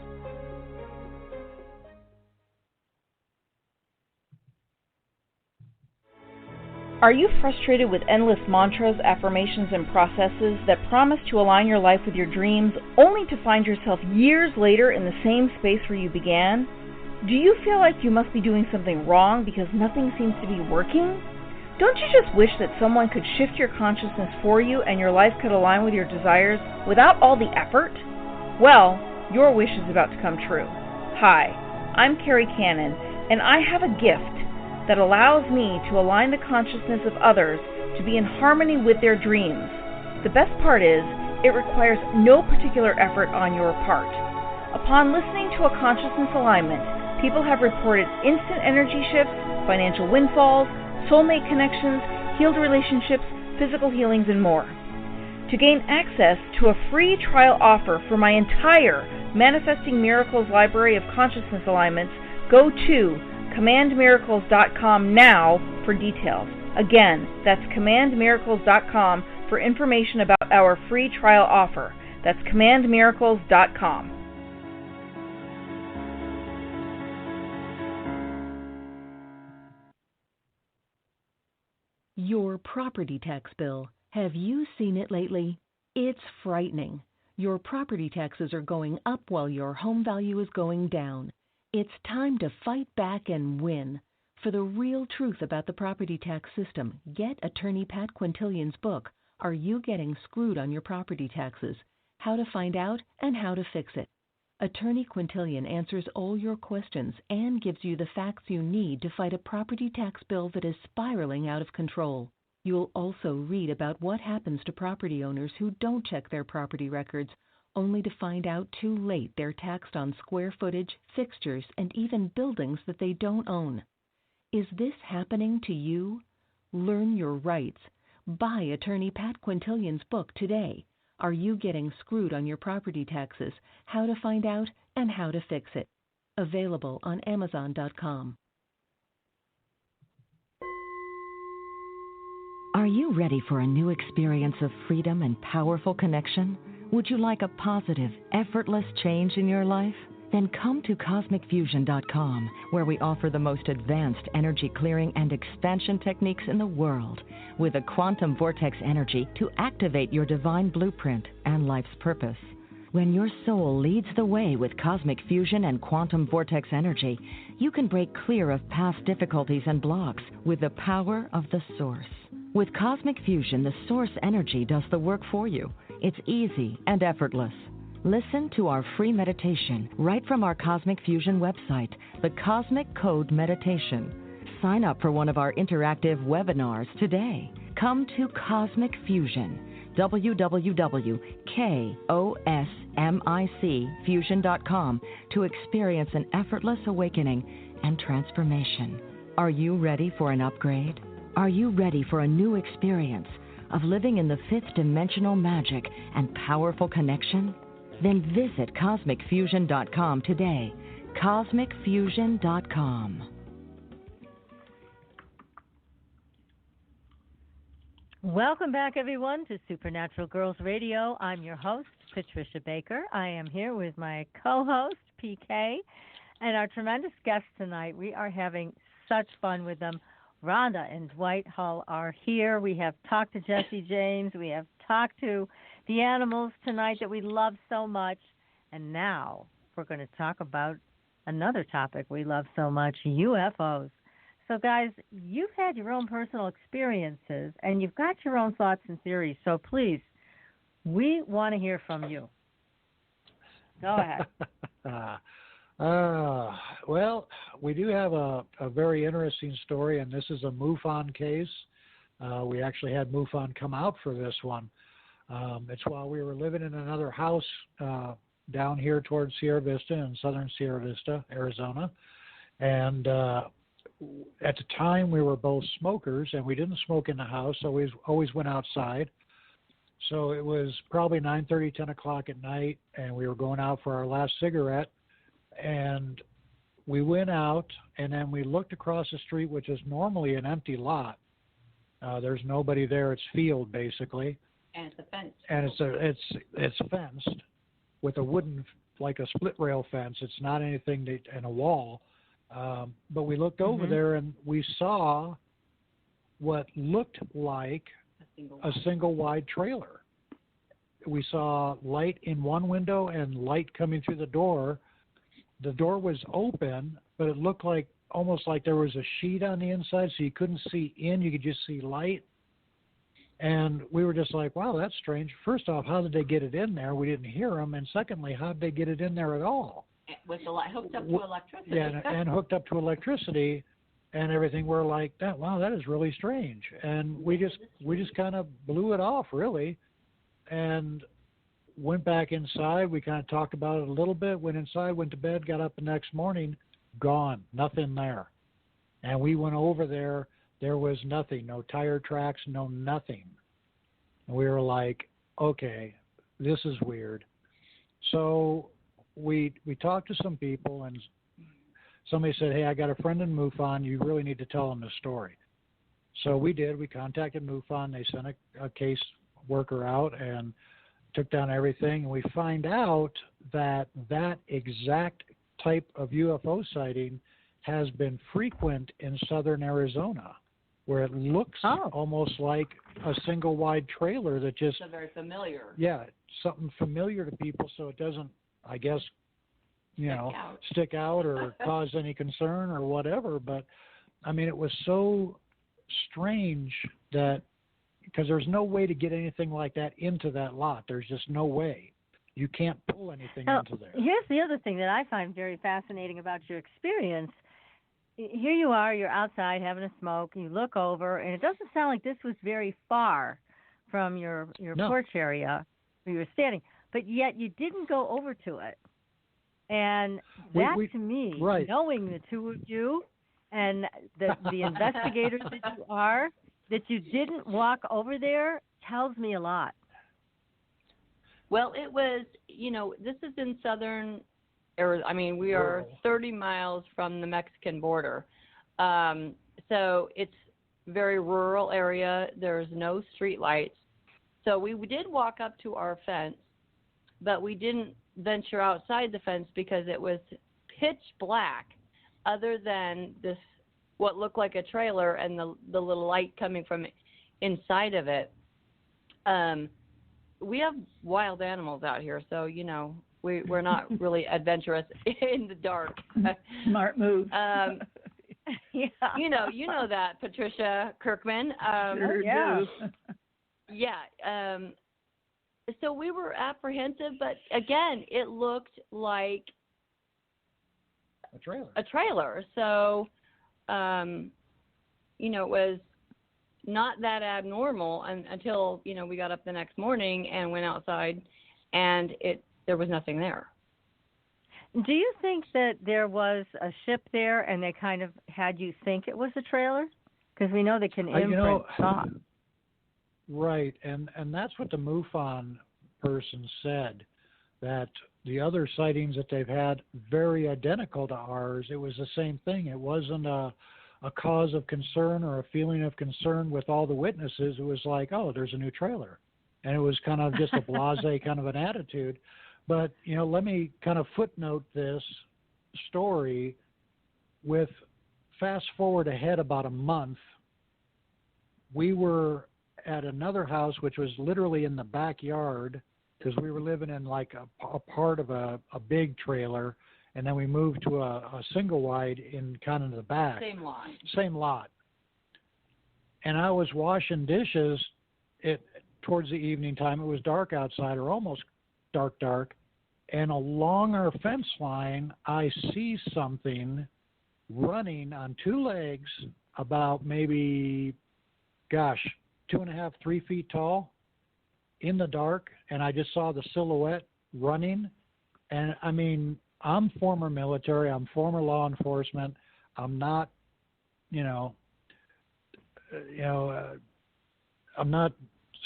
Are you frustrated with endless mantras, affirmations, and processes that promise to align your life with your dreams, only to find yourself years later in the same space where you began? Do you feel like you must be doing something wrong because nothing seems to be working? Don't you just wish that someone could shift your consciousness for you and your life could align with your desires without all the effort? Well, your wish is about to come true. Hi, I'm Carrie Cannon, and I have a gift that allows me to align the consciousness of others to be in harmony with their dreams. The best part is, it requires no particular effort on your part. Upon listening to a consciousness alignment, people have reported instant energy shifts, financial windfalls, soulmate connections, healed relationships, physical healings, and more. To gain access to a free trial offer for my entire Manifesting Miracles library of consciousness alignments, go to commandmiracles.com now for details. Again, that's commandmiracles.com for information about our free trial offer. That's commandmiracles.com. Your property tax bill. Have you seen it lately? It's frightening. Your property taxes are going up while your home value is going down. It's time to fight back and win. For the real truth about the property tax system, get attorney Pat Quintilian's book, Are You Getting Screwed on Your Property Taxes? How to Find Out and How to Fix It. Attorney Quintilian answers all your questions and gives you the facts you need to fight a property tax bill that is spiraling out of control. You'll also read about what happens to property owners who don't check their property records, only to find out too late they're taxed on square footage, fixtures, and even buildings that they don't own. Is this happening to you? Learn your rights. Buy attorney Pat Quintilian's book today. Are You Getting Screwed on Your Property Taxes? How to Find Out and How to Fix It. Available on Amazon.com. Are you ready for a new experience of freedom and powerful connection? Would you like a positive, effortless change in your life? Then come to CosmicFusion.com, where we offer the most advanced energy clearing and expansion techniques in the world, with a quantum vortex energy to activate your divine blueprint and life's purpose. When your soul leads the way with cosmic fusion and quantum vortex energy, you can break clear of past difficulties and blocks with the power of the source. With Cosmic Fusion, the source energy does the work for you. It's easy and effortless. Listen to our free meditation right from our Cosmic Fusion website, the Cosmic Code Meditation. Sign up for one of our interactive webinars today. Come to Cosmic Fusion, www.kosmicfusion.com. micfusion.com to experience an effortless awakening and transformation. Are you ready for an upgrade? Are you ready for a new experience of living in the fifth dimensional magic and powerful connection? Then visit CosmicFusion.com today. CosmicFusion.com. Welcome back, everyone, to Supernatural Girls Radio. I'm your host, Patricia Baker. I am here with my co-host, PK, and our tremendous guests tonight. We are having such fun with them. Rhonda and Dwight Hull are here. We have talked to Jesse James. We have talked to the animals tonight that we love so much. And now we're going to talk about another topic we love so much, UFOs. So, guys, you've had your own personal experiences, and you've got your own thoughts and theories. So, please, we want to hear from you. Go ahead. Well, we do have a very interesting story, and this is a MUFON case. We actually had MUFON come out for this one. It's while we were living in another house down here towards Sierra Vista in southern Sierra Vista, Arizona. And at the time, we were both smokers, and we didn't smoke in the house, so we always went outside. So it was probably 9:30, 10 o'clock at night, and we were going out for our last cigarette. And we went out, and then we looked across the street, which is normally an empty lot. There's nobody there. It's field, basically. And it's a fence. And it's fenced with a wooden, like a split rail fence. It's not anything in a wall. But we looked over there, and we saw what looked like a single wide trailer. We saw light in one window and light coming through the door. The door was open, but it looked like almost like there was a sheet on the inside, so you couldn't see in. You could just see light. And we were just like, wow, that's strange. First off, how did they get it in there? We didn't hear them. And secondly, how did they get it in there at all? With the light hooked up to electricity. Yeah, and hooked up to electricity and everything. We're like, wow, that is really strange. And we just kind of blew it off, really, and went back inside. We kind of talked about it a little bit, went inside, went to bed, got up the next morning, gone, nothing there. And we went over there. There was nothing, no tire tracks, no nothing. And we were like, okay, this is weird. So we talked to some people, and somebody said, hey, I got a friend in MUFON. You really need to tell them the story. So we did. We contacted MUFON. They sent a case worker out and took down everything. And we find out that exact type of UFO sighting has been frequent in southern Arizona, where it looks almost like a single wide trailer that just... So very familiar. Yeah, something familiar to people, so it doesn't, I guess, stick out or cause any concern or whatever. But, I mean, it was so strange that, because there's no way to get anything like that into that lot. There's just no way. You can't pull anything into there. Here's the other thing that I find very fascinating about your experience. Here you are, you're outside having a smoke, you look over, and it doesn't sound like this was very far from your porch area where you were standing, but yet you didn't go over to it. And that, to me, knowing the two of you and the investigators that you are, that you didn't walk over there, tells me a lot. Well, it was, this is in southern Arizona. I mean, we are 30 miles from the Mexican border. So it's very rural area. There's no street lights. So we did walk up to our fence, but we didn't venture outside the fence because it was pitch black, other than this, what looked like a trailer and the little light coming from inside of it. We have wild animals out here, so, we're not really adventurous in the dark. Smart move. Yeah. You know that, Patricia Kirkman. Sure do. Yeah. So we were apprehensive, but again, it looked like a trailer. So, it was not that abnormal until, we got up the next morning and went outside, and it there was nothing there. Do you think that there was a ship there and they kind of had you think it was a trailer? Because we know they can imprint thought. Right, and that's what the MUFON person said, that the other sightings that they've had, very identical to ours, it was the same thing. It wasn't a cause of concern or a feeling of concern with all the witnesses. It was like, oh, there's a new trailer. And it was kind of just a blasé kind of an attitude. But, let me kind of footnote this story with fast forward ahead about a month. We were at another house, which was literally in the backyard, because we were living in like a part of a big trailer, and then we moved to a single wide in kind of the back. Same lot. And I was washing dishes towards the evening time. It was dark outside, or almost dark, and along our fence line, I see something running on two legs, about maybe, 2.5, 3 feet tall, in the dark, and I just saw the silhouette running. And I mean, I'm former military, I'm former law enforcement, I'm not, I'm not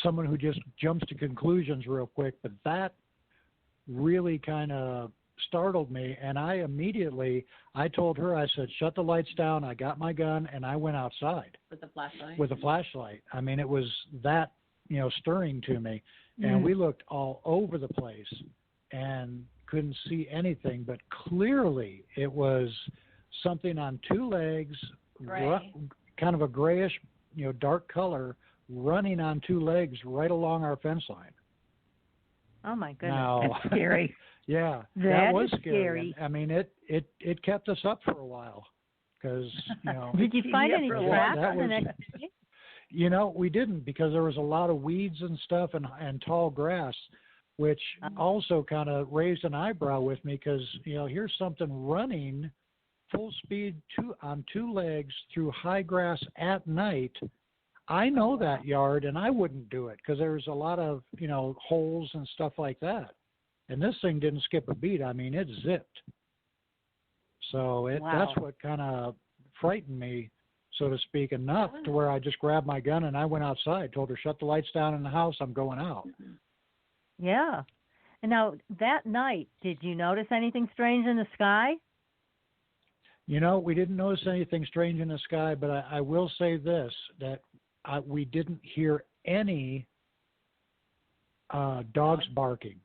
someone who just jumps to conclusions real quick, but that really kind of startled me. And I told her, I said, shut the lights down. I got my gun and I went outside. With a flashlight? With a flashlight. I mean, it was that, stirring to me. And we looked all over the place and couldn't see anything, but clearly it was something on two legs, kind of a grayish, dark color, running on two legs right along our fence line. Oh my goodness. Now, that's scary. Yeah, that was scary. I mean, it kept us up for a while, because Did you find any tracks the next day? We didn't, because there was a lot of weeds and stuff and tall grass, which also kind of raised an eyebrow with me, because here's something running full speed on two legs through high grass at night. I know that yard, and I wouldn't do it, because there's a lot of holes and stuff like that. And this thing didn't skip a beat. I mean, it zipped. So that's what kind of frightened me, so to speak, enough to where I just grabbed my gun and I went outside, told her, shut the lights down in the house, I'm going out. Yeah. And now, that night, did you notice anything strange in the sky? We didn't notice anything strange in the sky, but I will say this, that we didn't hear any dogs barking.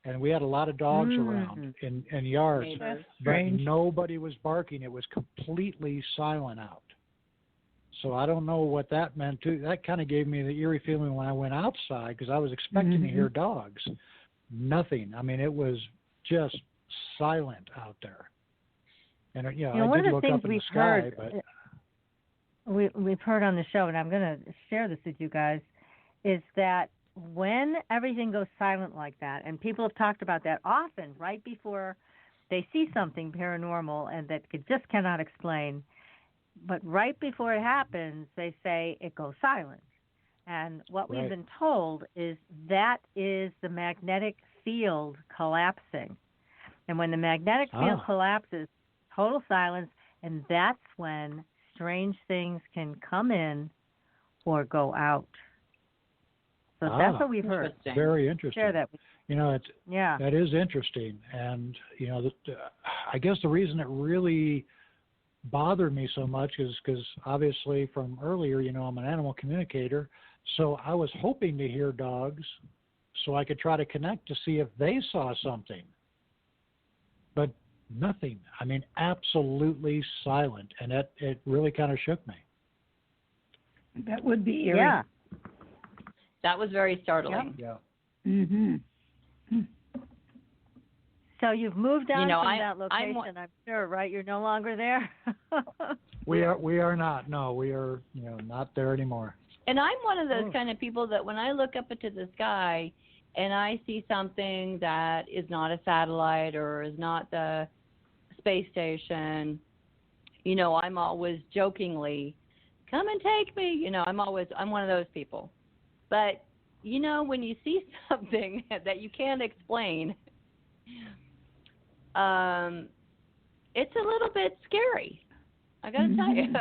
And we had a lot of dogs around in yards, but nobody was barking. It was completely silent out. So I don't know what that meant too. That kind of gave me the eerie feeling when I went outside, because I was expecting to hear dogs. Nothing. I mean, it was just silent out there. And I did look up in the sky, but we've heard on the show, and I'm going to share this with you guys, is that when everything goes silent like that, and people have talked about that often right before they see something paranormal and that just cannot explain, but right before it happens, they say it goes silent. And what we've been told is that is the magnetic field collapsing. And when the magnetic field collapses, total silence, and that's when strange things can come in or go out. So that's what we've heard. Very interesting. Share that with that is interesting. And, I guess the reason it really bothered me so much is because obviously from earlier, I'm an animal communicator. So I was hoping to hear dogs so I could try to connect to see if they saw something. But nothing. I mean, absolutely silent. And it really kind of shook me. That would be eerie. Yeah. That was very startling. Yeah. So you've moved on from that location, I'm sure, right? You're no longer there? We are not. No, we are, not there anymore. And I'm one of those kind of people that when I look up into the sky and I see something that is not a satellite or is not the space station, I'm always jokingly, come and take me. I'm one of those people. But, when you see something that you can't explain, It's a little bit scary. I got to tell you.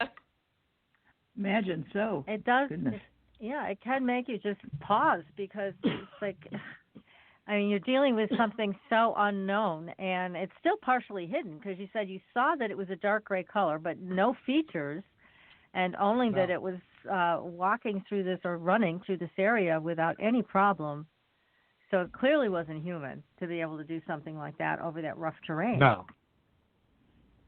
Imagine so. It does. Goodness. It can make you just pause because it's like, I mean, you're dealing with something so unknown, and it's still partially hidden because you said you saw that it was a dark gray color, but no features, and only that it was walking through this or running through this area without any problem. So it clearly wasn't human to be able to do something like that over that rough terrain.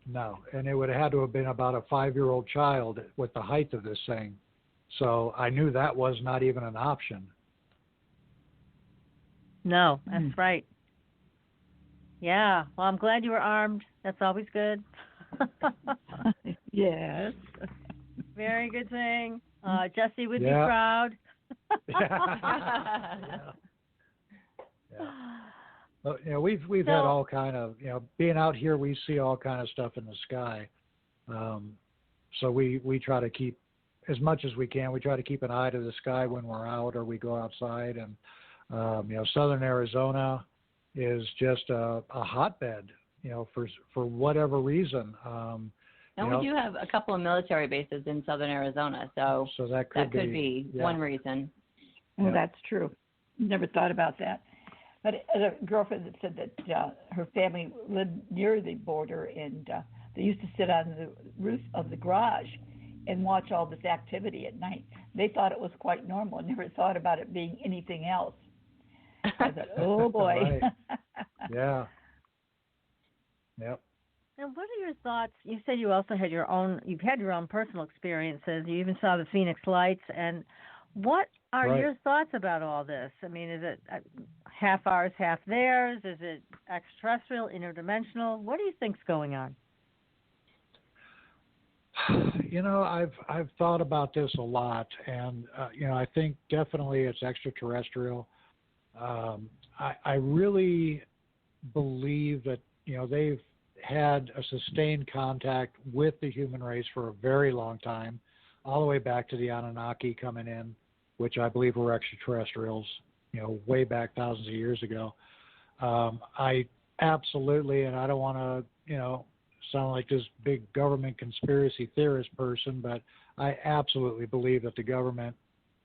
No, and it would have had to have been about a 5-year-old child with the height of this thing. So I knew that was not even an option. No, that's right. Yeah, well, I'm glad you were armed. That's always good. Yes. Very good thing. Jesse would be proud. Yeah. But, we've had all kind of, being out here, we see all kind of stuff in the sky. So we try to keep, as much as we can, we try to keep an eye to the sky when we're out or we go outside. And, southern Arizona is just a hotbed, for whatever reason. And we do have a couple of military bases in southern Arizona, so that could be one reason. Well, that's true. Never thought about that. But a girlfriend that said that her family lived near the border, and they used to sit on the roof of the garage and watch all this activity at night. They thought it was quite normal and never thought about it being anything else. I thought, oh boy. Right. Yeah. Yep. And what are your thoughts? You said you also had you've had your own personal experiences. You even saw the Phoenix Lights. And what are your thoughts about all this? I mean, is it half ours, half theirs? Is it extraterrestrial, interdimensional? What do you think's going on? I've thought about this a lot, and I think definitely it's extraterrestrial. I really believe that they've had a sustained contact with the human race for a very long time, all the way back to the Anunnaki coming in, which I believe were extraterrestrials, way back thousands of years ago. I absolutely, and I don't want to, sound like this big government conspiracy theorist person, but I absolutely believe that the government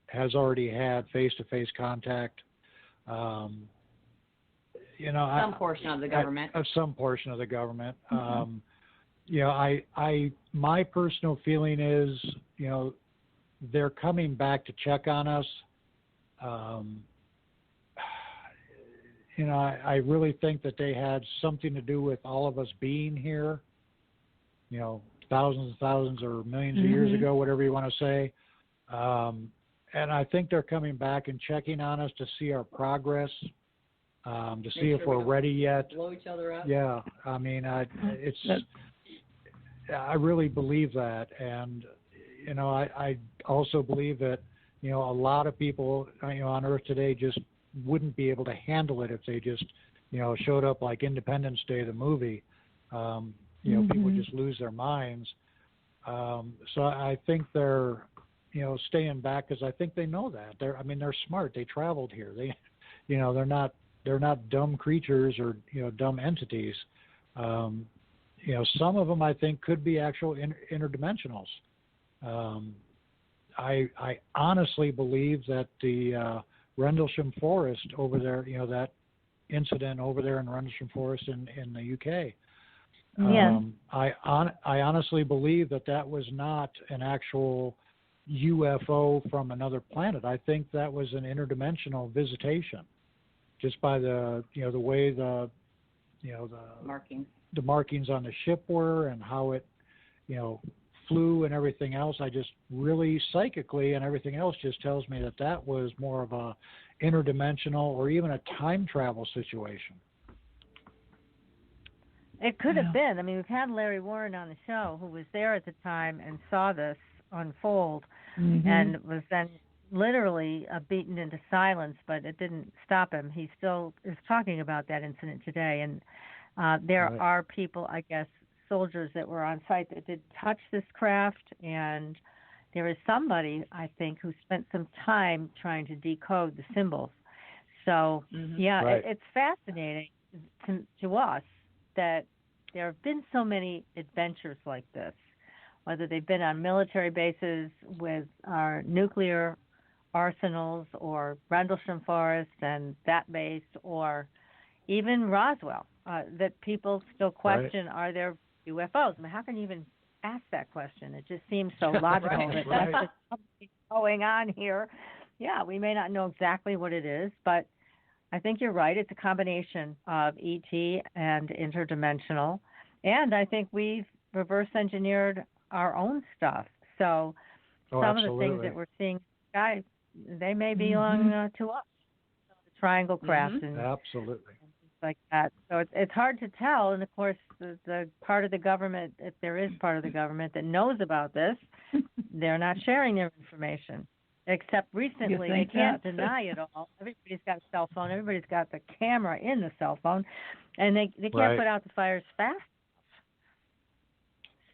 has already had face-to-face contact. Some portion of the government. Some portion of the government. My personal feeling is, they're coming back to check on us. I really think that they had something to do with all of us being here, thousands and thousands or millions of years ago, whatever you want to say. And I think they're coming back and checking on us to see our progress, to see if we're ready yet. Blow each other up. Yeah, I mean, I really believe that, and I also believe that a lot of people on Earth today just wouldn't be able to handle it if they just showed up like Independence Day, the movie. People would just lose their minds. So I think they're staying back because I think they know that they're smart. They traveled here. They're not dumb creatures or dumb entities. Some of them I think could be actual interdimensionals. I honestly believe that the Rendlesham Forest over there, that incident over there in Rendlesham Forest in the UK. I honestly believe that was not an actual UFO from another planet. I think that was an interdimensional visitation, just by the the way the markings on the ship were and how it flew and everything else. I just really psychically and everything else just tells me that was more of a interdimensional or even a time travel situation. It could have been. I mean, we've had Larry Warren on the show, who was there at the time and saw this unfold, and was then literally beaten into silence, but it didn't stop him. He still is talking about that incident today, and there are people, I guess, soldiers that were on site that did touch this craft, and there is somebody, I think, who spent some time trying to decode the symbols. So, it's fascinating to us that there have been so many adventures like this, whether they've been on military bases with our nuclear arsenals or Rendlesham Forest and that base, or even Roswell, that people still question, are there UFOs? I mean, how can you even ask that question? It just seems so logical that that's just something going on here. Yeah, we may not know exactly what it is, but I think you're right. It's a combination of ET and interdimensional. And I think we've reverse engineered our own stuff. So some of the things that we're seeing in the sky, they may belong to us. The triangle craft and absolutely things like that. So it's hard to tell. And of course, the part of the government, if there is part of the government that knows about this, they're not sharing their information. Except recently, they can't deny it all. Everybody's got a cell phone. Everybody's got the camera in the cell phone, and they can't put out the fires fast enough.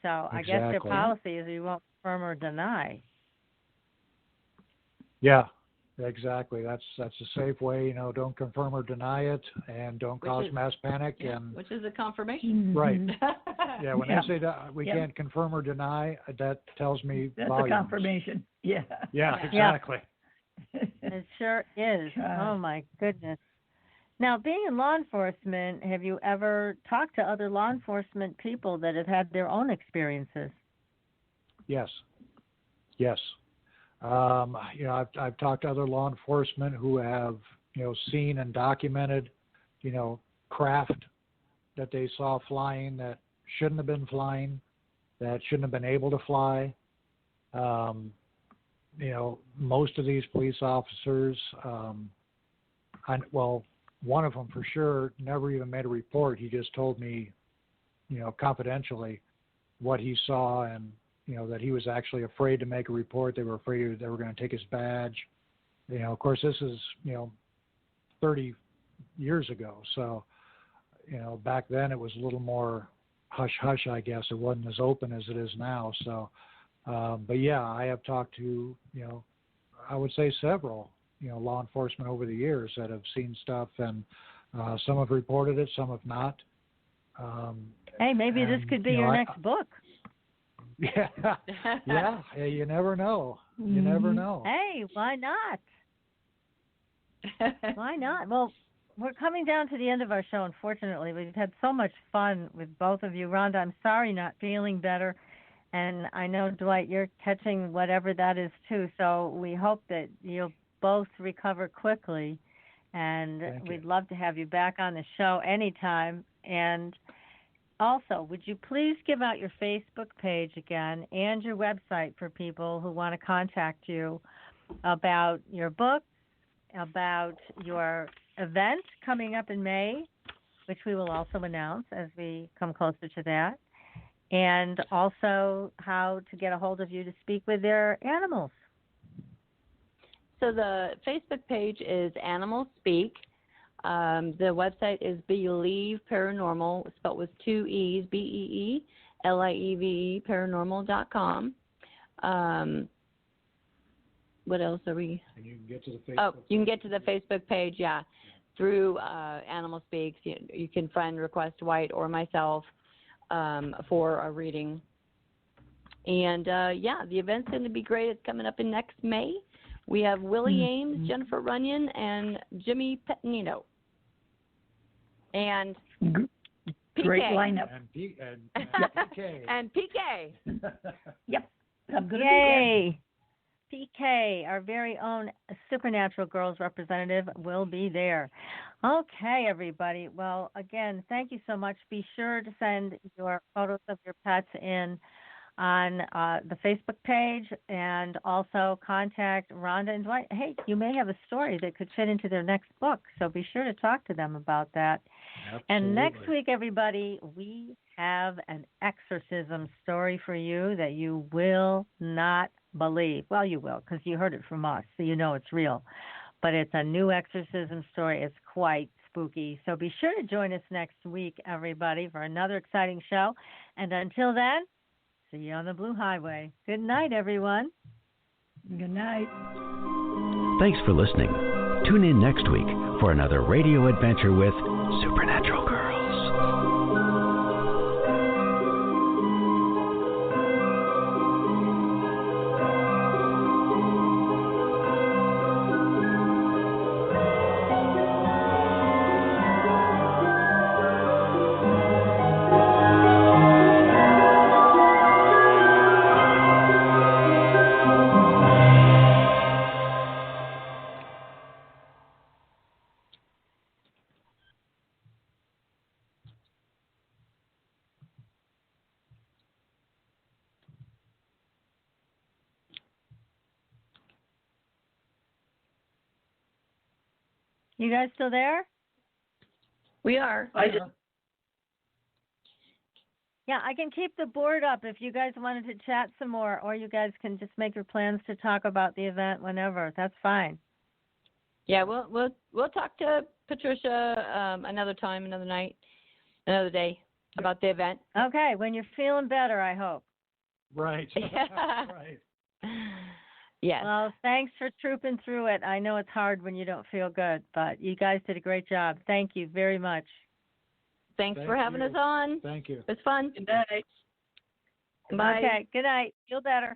So I guess their policy is you won't confirm or deny. Yeah, exactly. That's a safe way. Don't confirm or deny it, and don't cause mass panic. Which is a confirmation. Right. Yeah. When they say that we can't confirm or deny, that tells me that's volumes. a confirmation. Yeah. Yeah. Exactly. It sure is. Oh my goodness. Now, being in law enforcement, have you ever talked to other law enforcement people that have had their own experiences? Yes. I've talked to other law enforcement who have, seen and documented, craft that they saw flying that shouldn't have been flying, that shouldn't have been able to fly. Most of these police officers, one of them for sure never even made a report. He just told me, confidentially what he saw, and, that he was actually afraid to make a report. They were afraid they were going to take his badge. Of course, this is, 30 years ago. So, back then it was a little more hush-hush, I guess. It wasn't as open as it is now. So, but yeah, I have talked to, I would say several, law enforcement over the years that have seen stuff, and some have reported it, some have not. Hey, maybe this could be your next book. Yeah. You never know. You never know. Hey, why not? Why not? Well, we're coming down to the end of our show, unfortunately. We've had so much fun with both of you. Rhonda, I'm sorry not feeling better. And I know, Dwight, you're catching whatever that is, too. So we hope that you'll both recover quickly. And we'd love to have you back on the show anytime. And also, would you please give out your Facebook page again and your website for people who want to contact you about your book, about your event coming up in May, which we will also announce as we come closer to that, and also how to get a hold of you to speak with their animals. So the Facebook page is Animals Speak. The website is Believe Paranormal, spelled with 2 E's, BEELIEVE, paranormal.com. What else are we? And you can get to the Facebook. Oh, you can get to the Facebook page, through Animal Speaks. You can friend request Dwight or myself for a reading. And, the event's going to be great. It's coming up in next May. We have Willie Ames, Jennifer Runyon, and Jimmy Pettinino. And PK. Great lineup. And PK. And PK. Yep. I'm going to Yay. PK, our very own Supernatural Girls representative, will be there. Okay, everybody. Well, again, thank you so much. Be sure to send your photos of your pets in on the Facebook page, and also contact Rhonda and Dwight. Hey, you may have a story that could fit into their next book, so be sure to talk to them about that. Absolutely. And next week, everybody, we have an exorcism story for you that you will not believe. Well, you will, because you heard it from us, so you know it's real. But it's a new exorcism story. It's quite spooky. So be sure to join us next week, everybody, for another exciting show. And until then, see you on the Blue Highway. Good night, everyone. Good night. Thanks for listening. Tune in next week for another radio adventure with Supernatural You guys still there? We are. Yeah, I can keep the board up if you guys wanted to chat some more, or you guys can just make your plans to talk about the event whenever. That's fine. Yeah, we'll talk to Patricia another time, another night, another day about the event. Okay, when you're feeling better, I hope. Right. Right. Yes. Well, thanks for trooping through it. I know it's hard when you don't feel good, but you guys did a great job. Thank you very much. Thanks for having us on. Thank you. It was fun. Good night. Bye. Okay, good night. Feel better.